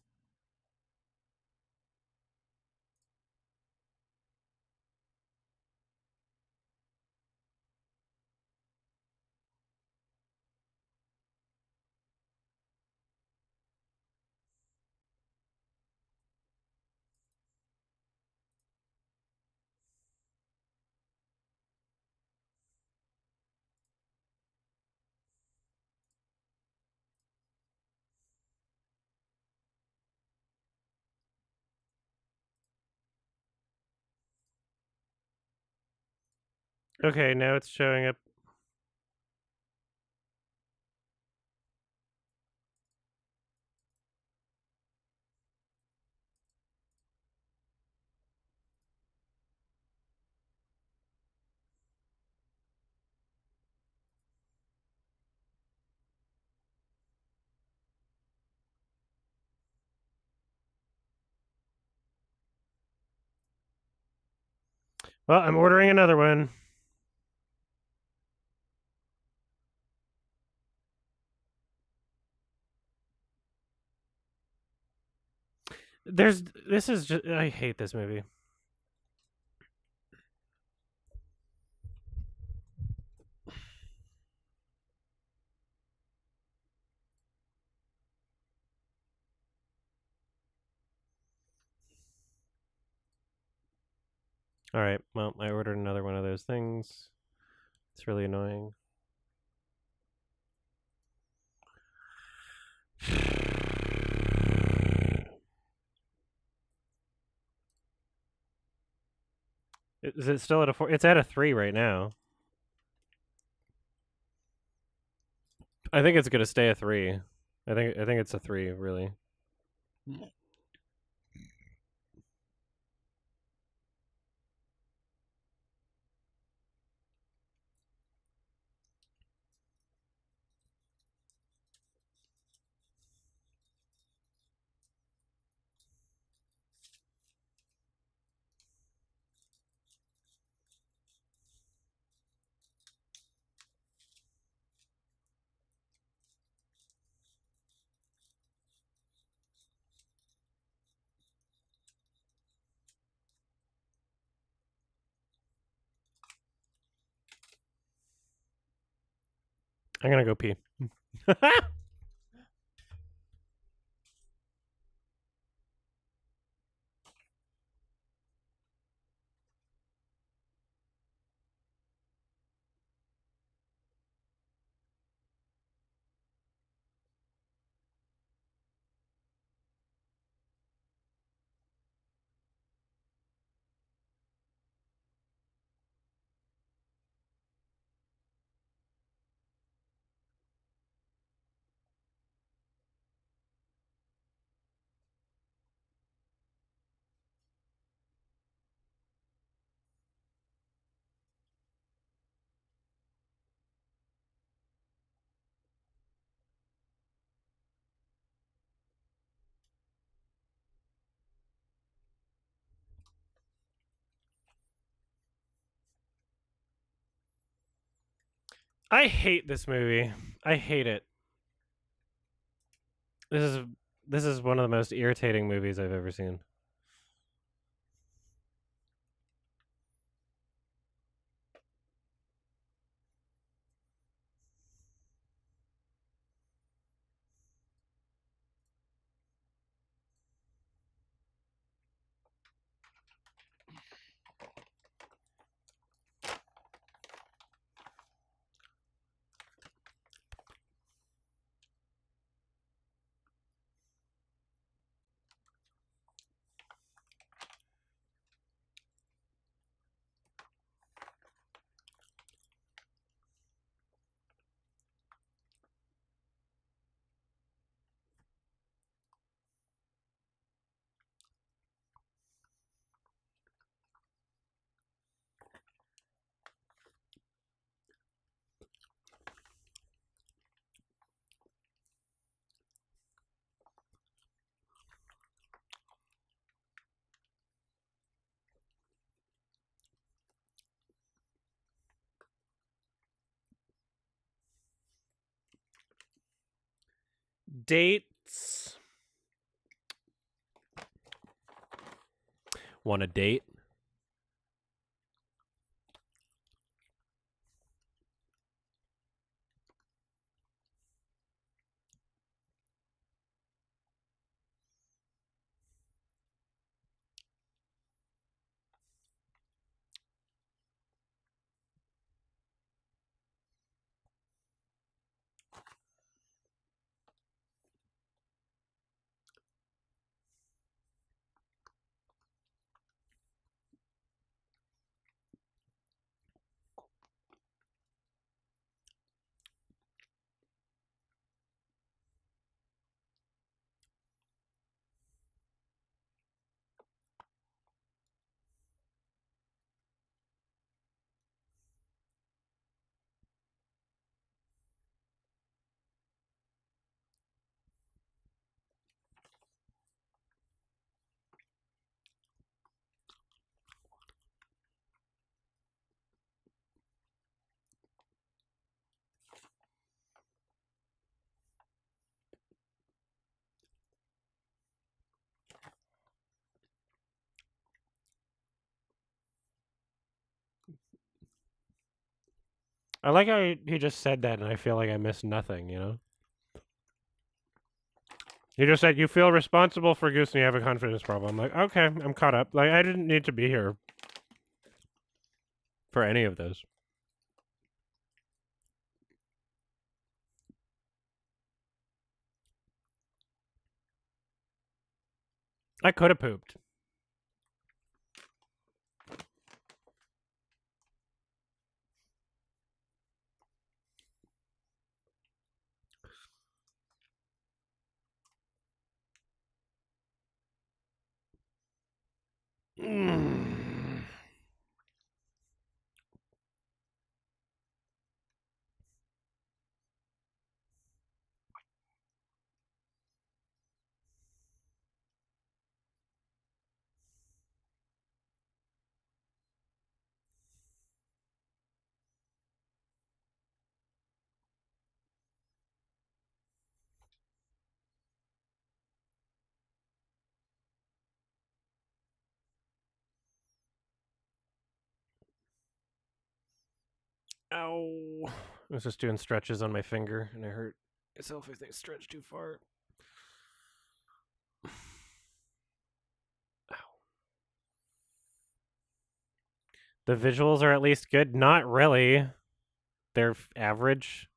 Speaker 1: Okay, now it's showing up. Well, I'm ordering another one. This is just, I hate this movie. All right, well, I ordered another one of those things. It's really annoying. Is it still at a 4? It's at a 3 right now. I think it's gonna stay a 3. I think it's a 3, really. I'm gonna go pee. I hate this movie. I hate it. This is one of the most irritating movies I've ever seen. Dates. Want a date? I like how he just said that, and I feel like I missed nothing, you know? He just said, you feel responsible for Goose and you have a confidence problem. I'm like, okay, I'm caught up. Like, I didn't need to be here for any of this. I could have pooped. Ow. I was just doing stretches on my finger, and I hurt myself if they stretch too far. Ow. The visuals are at least good. Not really. They're average.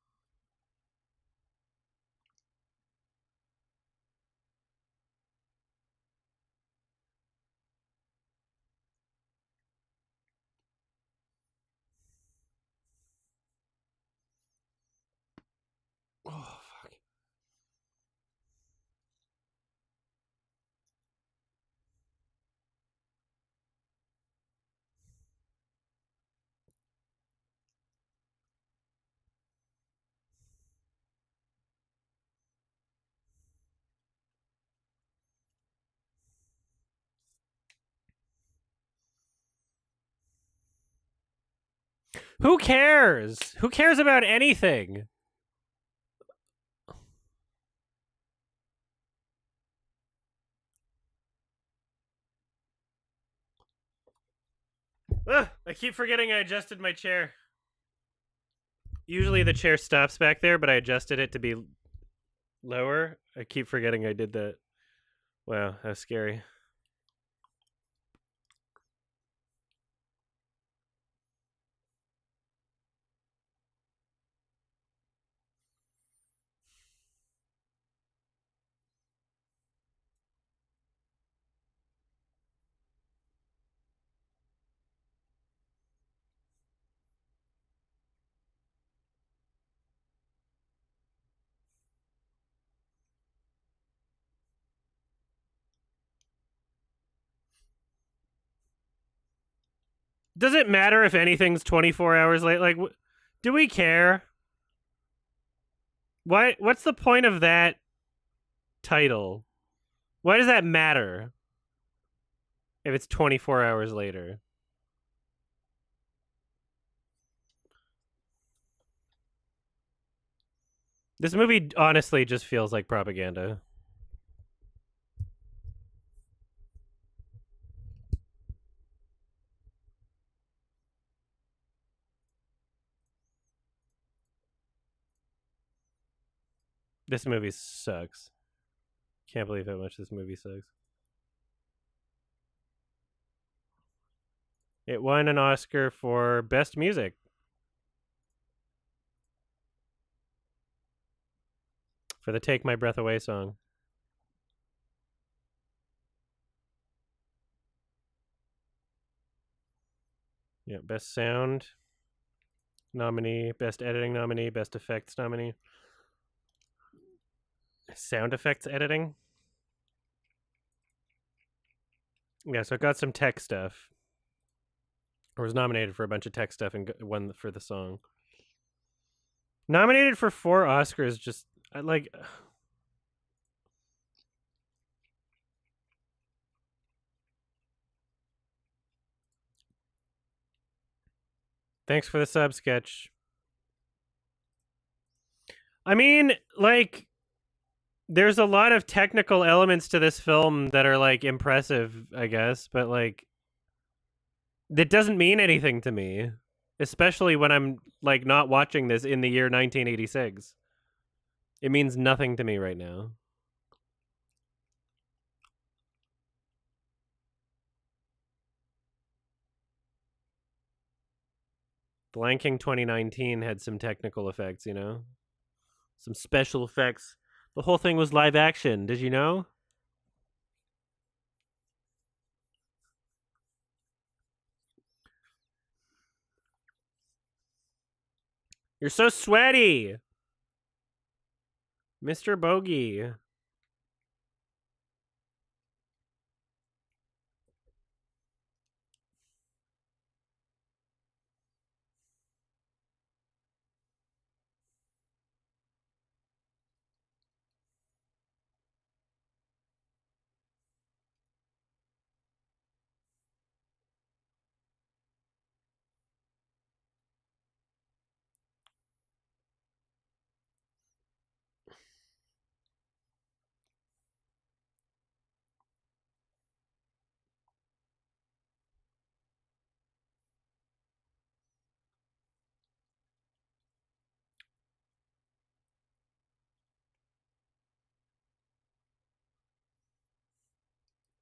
Speaker 1: Oh, fuck. Who cares? Who cares about anything? Ugh, I keep forgetting I adjusted my chair. Usually the chair stops back there, but I adjusted it to be lower. I keep forgetting I did that. Wow, that's scary. Does it matter if anything's 24 hours late? Like, do we care? Why? What's the point of that title? Why does that matter if it's 24 hours later? This movie honestly just feels like propaganda. This movie sucks. Can't believe how much this movie sucks. It won an Oscar for Best Music for the Take My Breath Away song. Yeah, Best Sound nominee, Best Editing nominee, Best Effects nominee. Sound effects editing? Yeah, so it got some tech stuff. Or was nominated for a bunch of tech stuff and won for the song. Nominated for 4 Oscars, just like. Thanks for the sub sketch. I mean, like, there's a lot of technical elements to this film that are like impressive, I guess, but like, that doesn't mean anything to me, especially when I'm like not watching this in the year 1986. It means nothing to me right now. Blanking 2019 had some technical effects, you know? Some special effects. The whole thing was live action. Did you know? You're so sweaty, Mr. Bogey.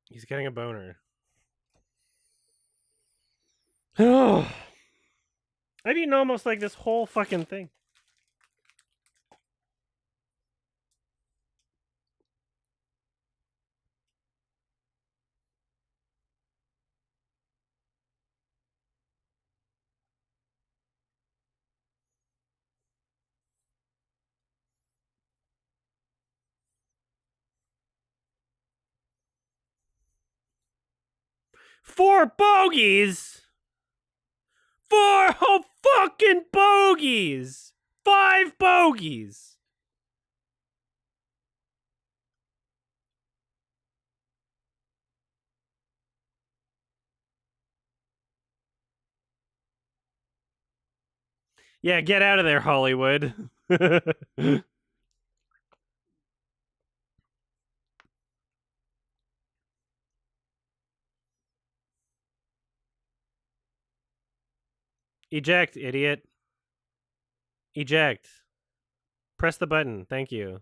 Speaker 1: He's getting a boner. Oh, I've eaten almost like this whole fucking thing. Four bogeys! Four whole fucking bogeys! 5 bogeys! Yeah, get out of there, Hollywood. Eject, idiot. Eject. Press the button. Thank you.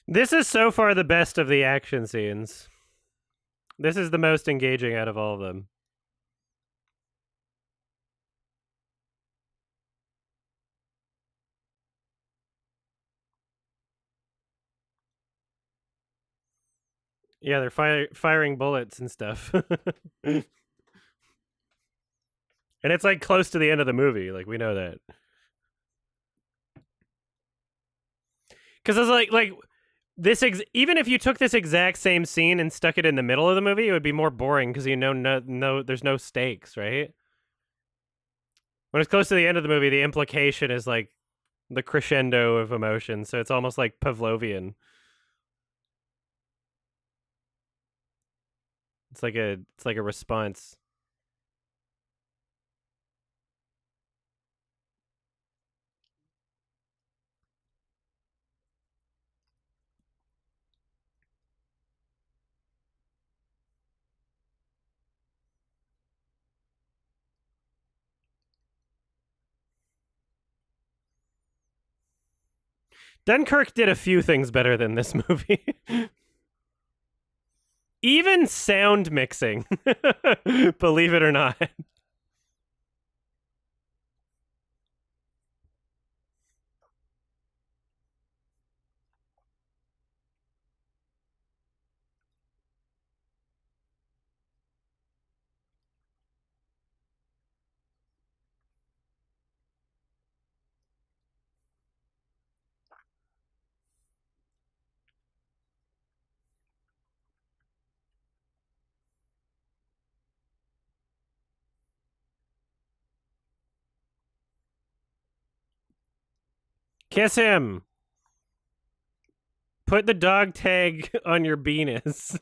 Speaker 1: This is so far the best of the action scenes. This is the most engaging out of all of them. Yeah, they're firing bullets and stuff. And it's like close to the end of the movie. Like, we know that. Because it's like this even if you took this exact same scene and stuck it in the middle of the movie, it would be more boring because no there's no stakes, right? When it's close to the end of the movie, the implication is like the crescendo of emotion, so it's almost like Pavlovian. It's like a response. Dunkirk did a few things better than this movie. Even sound mixing, believe it or not. Kiss him. Put the dog tag on your penis.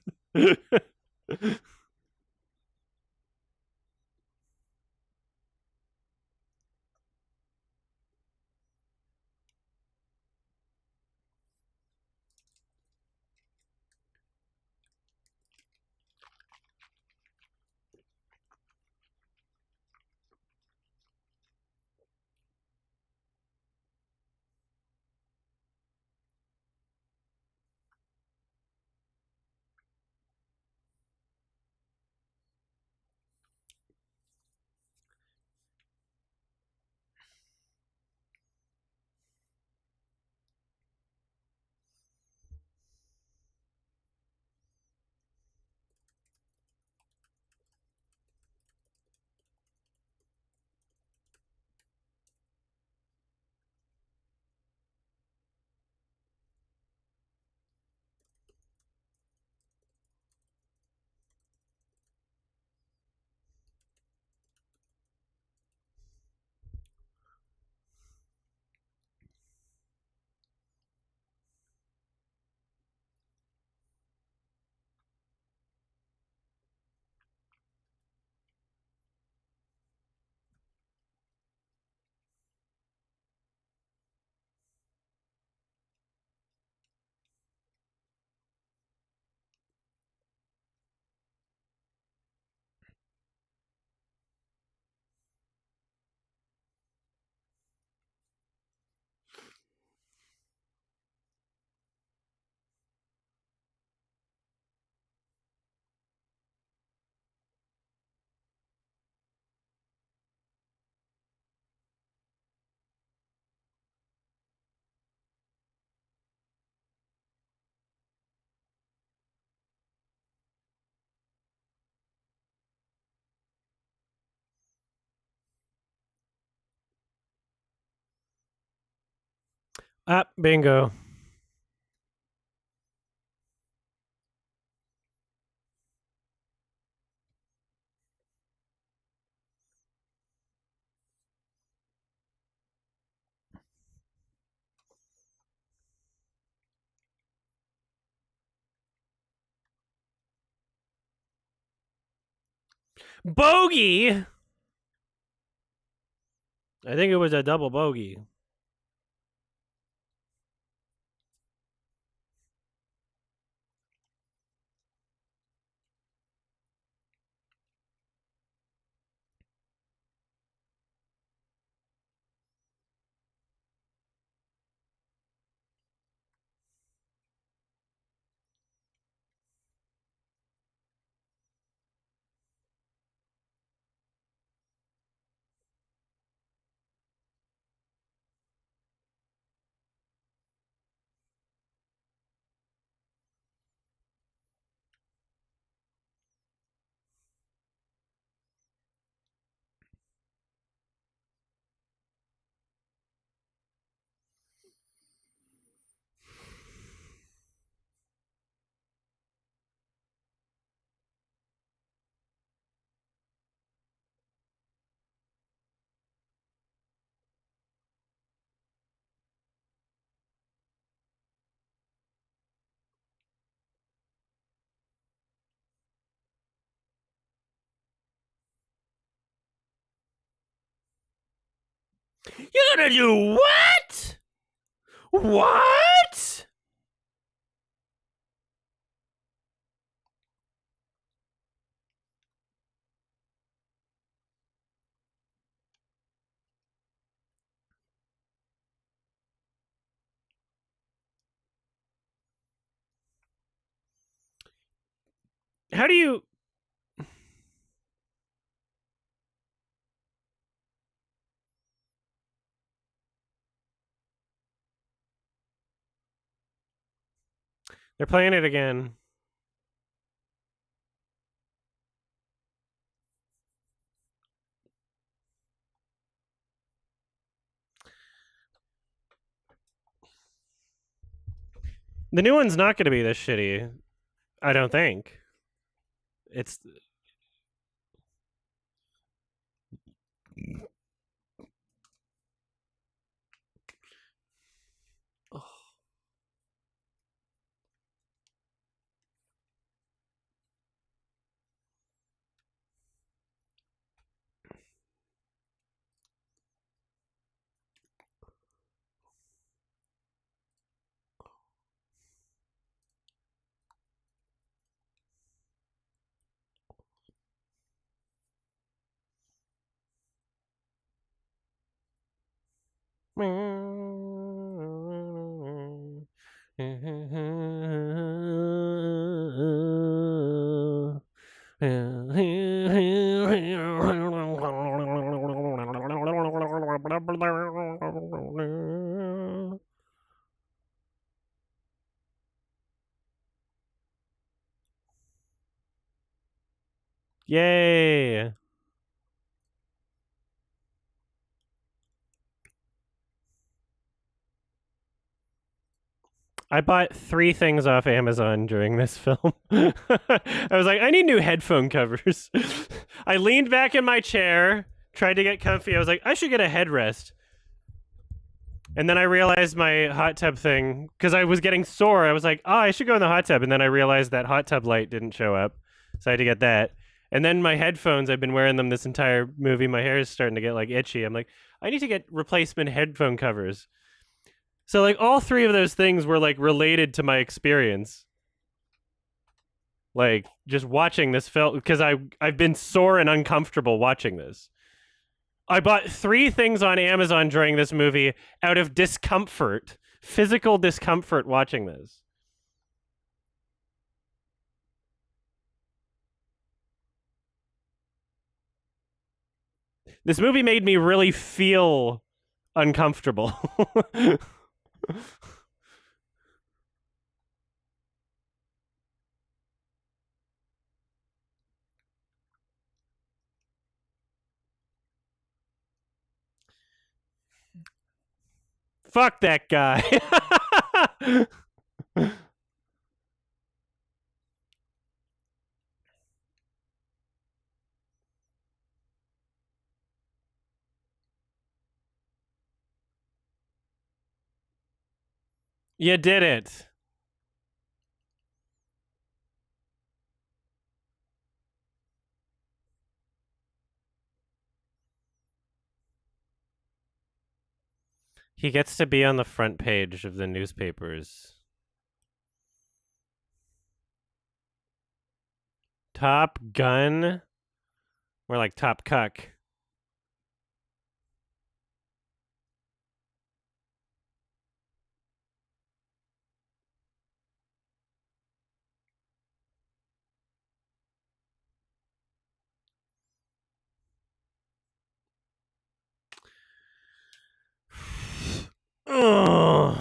Speaker 1: Ah, bingo. Bogey. I think it was a double bogey. You're gonna do what? What? How do you? They're playing it again. The new one's not going to be this shitty. I don't think. It's. Yay! I bought 3 things off Amazon during this film. I was like, I need new headphone covers. I leaned back in my chair, tried to get comfy. I was like, I should get a headrest. And then I realized my hot tub thing, because I was getting sore. I was like, oh, I should go in the hot tub. And then I realized that hot tub light didn't show up. So I had to get that. And then my headphones, I've been wearing them this entire movie. My hair is starting to get like itchy. I'm like, I need to get replacement headphone covers. So like all 3 of those things were like related to my experience. Like just watching this film, because I've been sore and uncomfortable watching this. I bought 3 things on Amazon during this movie out of discomfort, physical discomfort watching this. This movie made me really feel uncomfortable. Fuck that guy. You did it. He gets to be on the front page of the newspapers. Top Gun? More like Top Cuck. Ugh.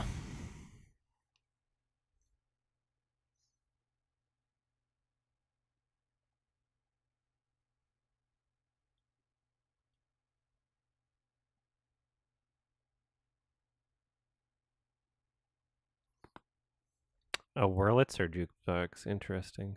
Speaker 1: A Wurlitzer jukebox. Interesting.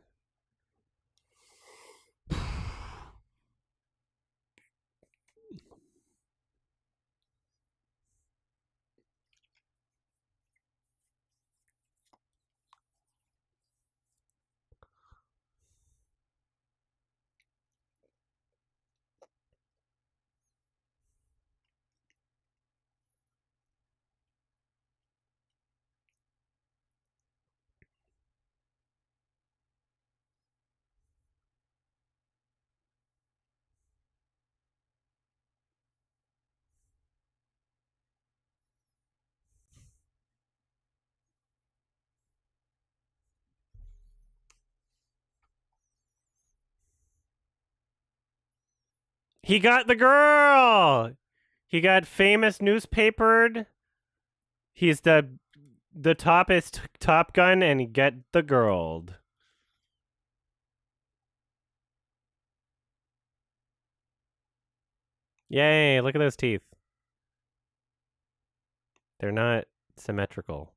Speaker 1: He got the girl. He got famous newspapered. He's the toppest Top Gun, and he get the girl. Yay, look at those teeth. They're not symmetrical.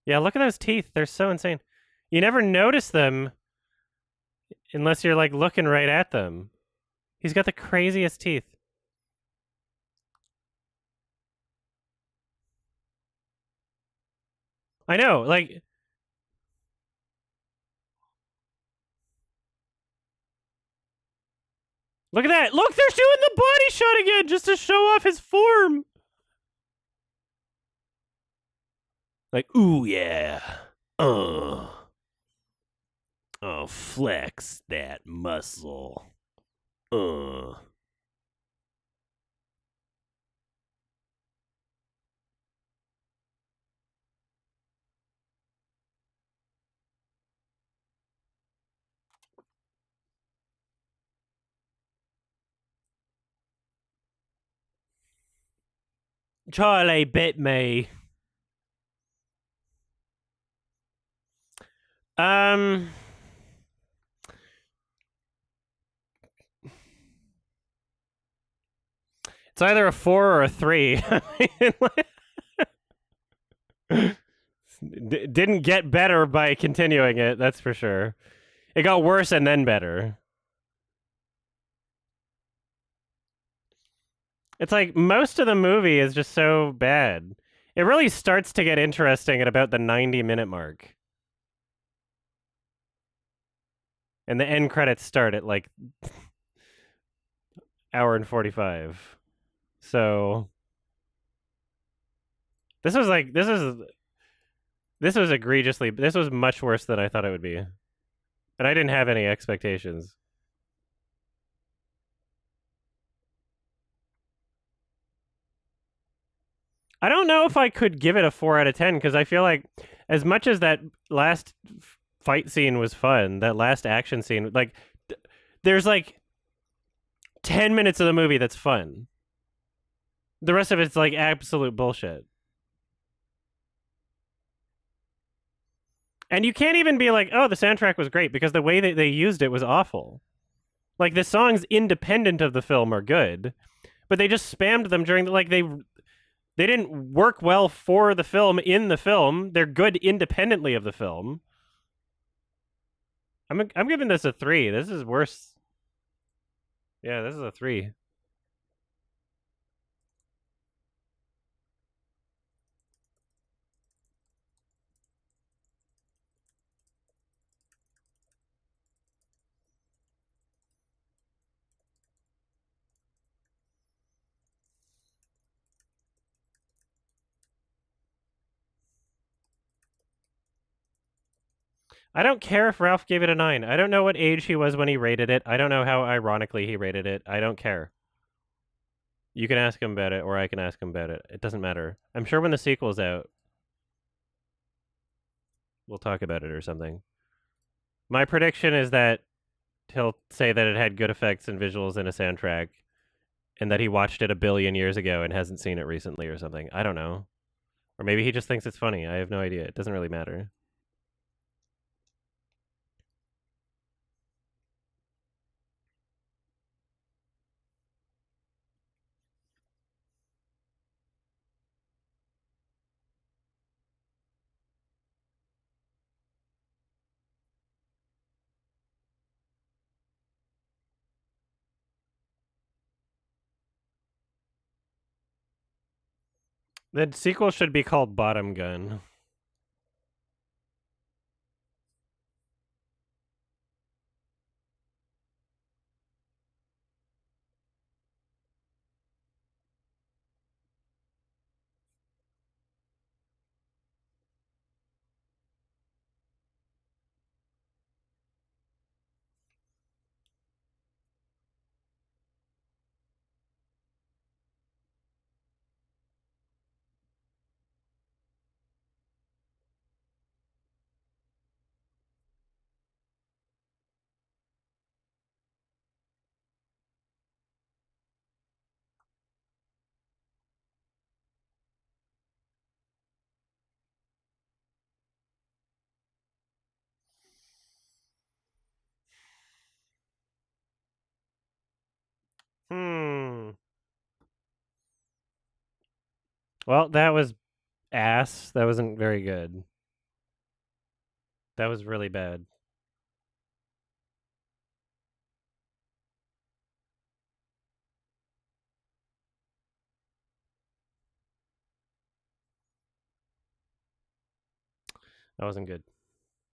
Speaker 1: Yeah, look at those teeth. They're so insane. You never notice them unless you're like looking right at them. He's got the craziest teeth. I know, like... Look at that! Look, they're doing the body shot again just to show off his form! Like, ooh, yeah. Oh, flex that muscle. Charlie bit me. It's either a 4 or a 3. Didn't get better by continuing it, that's for sure. It got worse and then better. It's like most of the movie is just so bad. It really starts to get interesting at about the 90-minute mark. And the end credits start at like hour and 45. So this was egregiously, this was much worse than I thought it would be. And I didn't have any expectations. I don't know if I could give it a 4 out of 10 because I feel like as much as that last fight scene was fun, that last action scene, like there's like 10 minutes of the movie that's fun. The rest of it's like absolute bullshit. And you can't even be like, oh, the soundtrack was great because the way that they used it was awful. Like the songs independent of the film are good, but they just spammed them during the, like they didn't work well for the film in the film. They're good independently of the film. I'm giving this a 3. This is worse. Yeah, this is a 3. I don't care if Ralph gave it a 9. I don't know what age he was when he rated it. I don't know how ironically he rated it. I don't care. You can ask him about it, or I can ask him about it. It doesn't matter. I'm sure when the sequel's out, we'll talk about it or something. My prediction is that he'll say that it had good effects and visuals and a soundtrack, and that he watched it a billion years ago and hasn't seen it recently or something. I don't know. Or maybe he just thinks it's funny. I have no idea. It doesn't really matter. The sequel should be called Bottom Gun. Hmm. Well, that was ass. That wasn't very good. That was really bad. That wasn't good.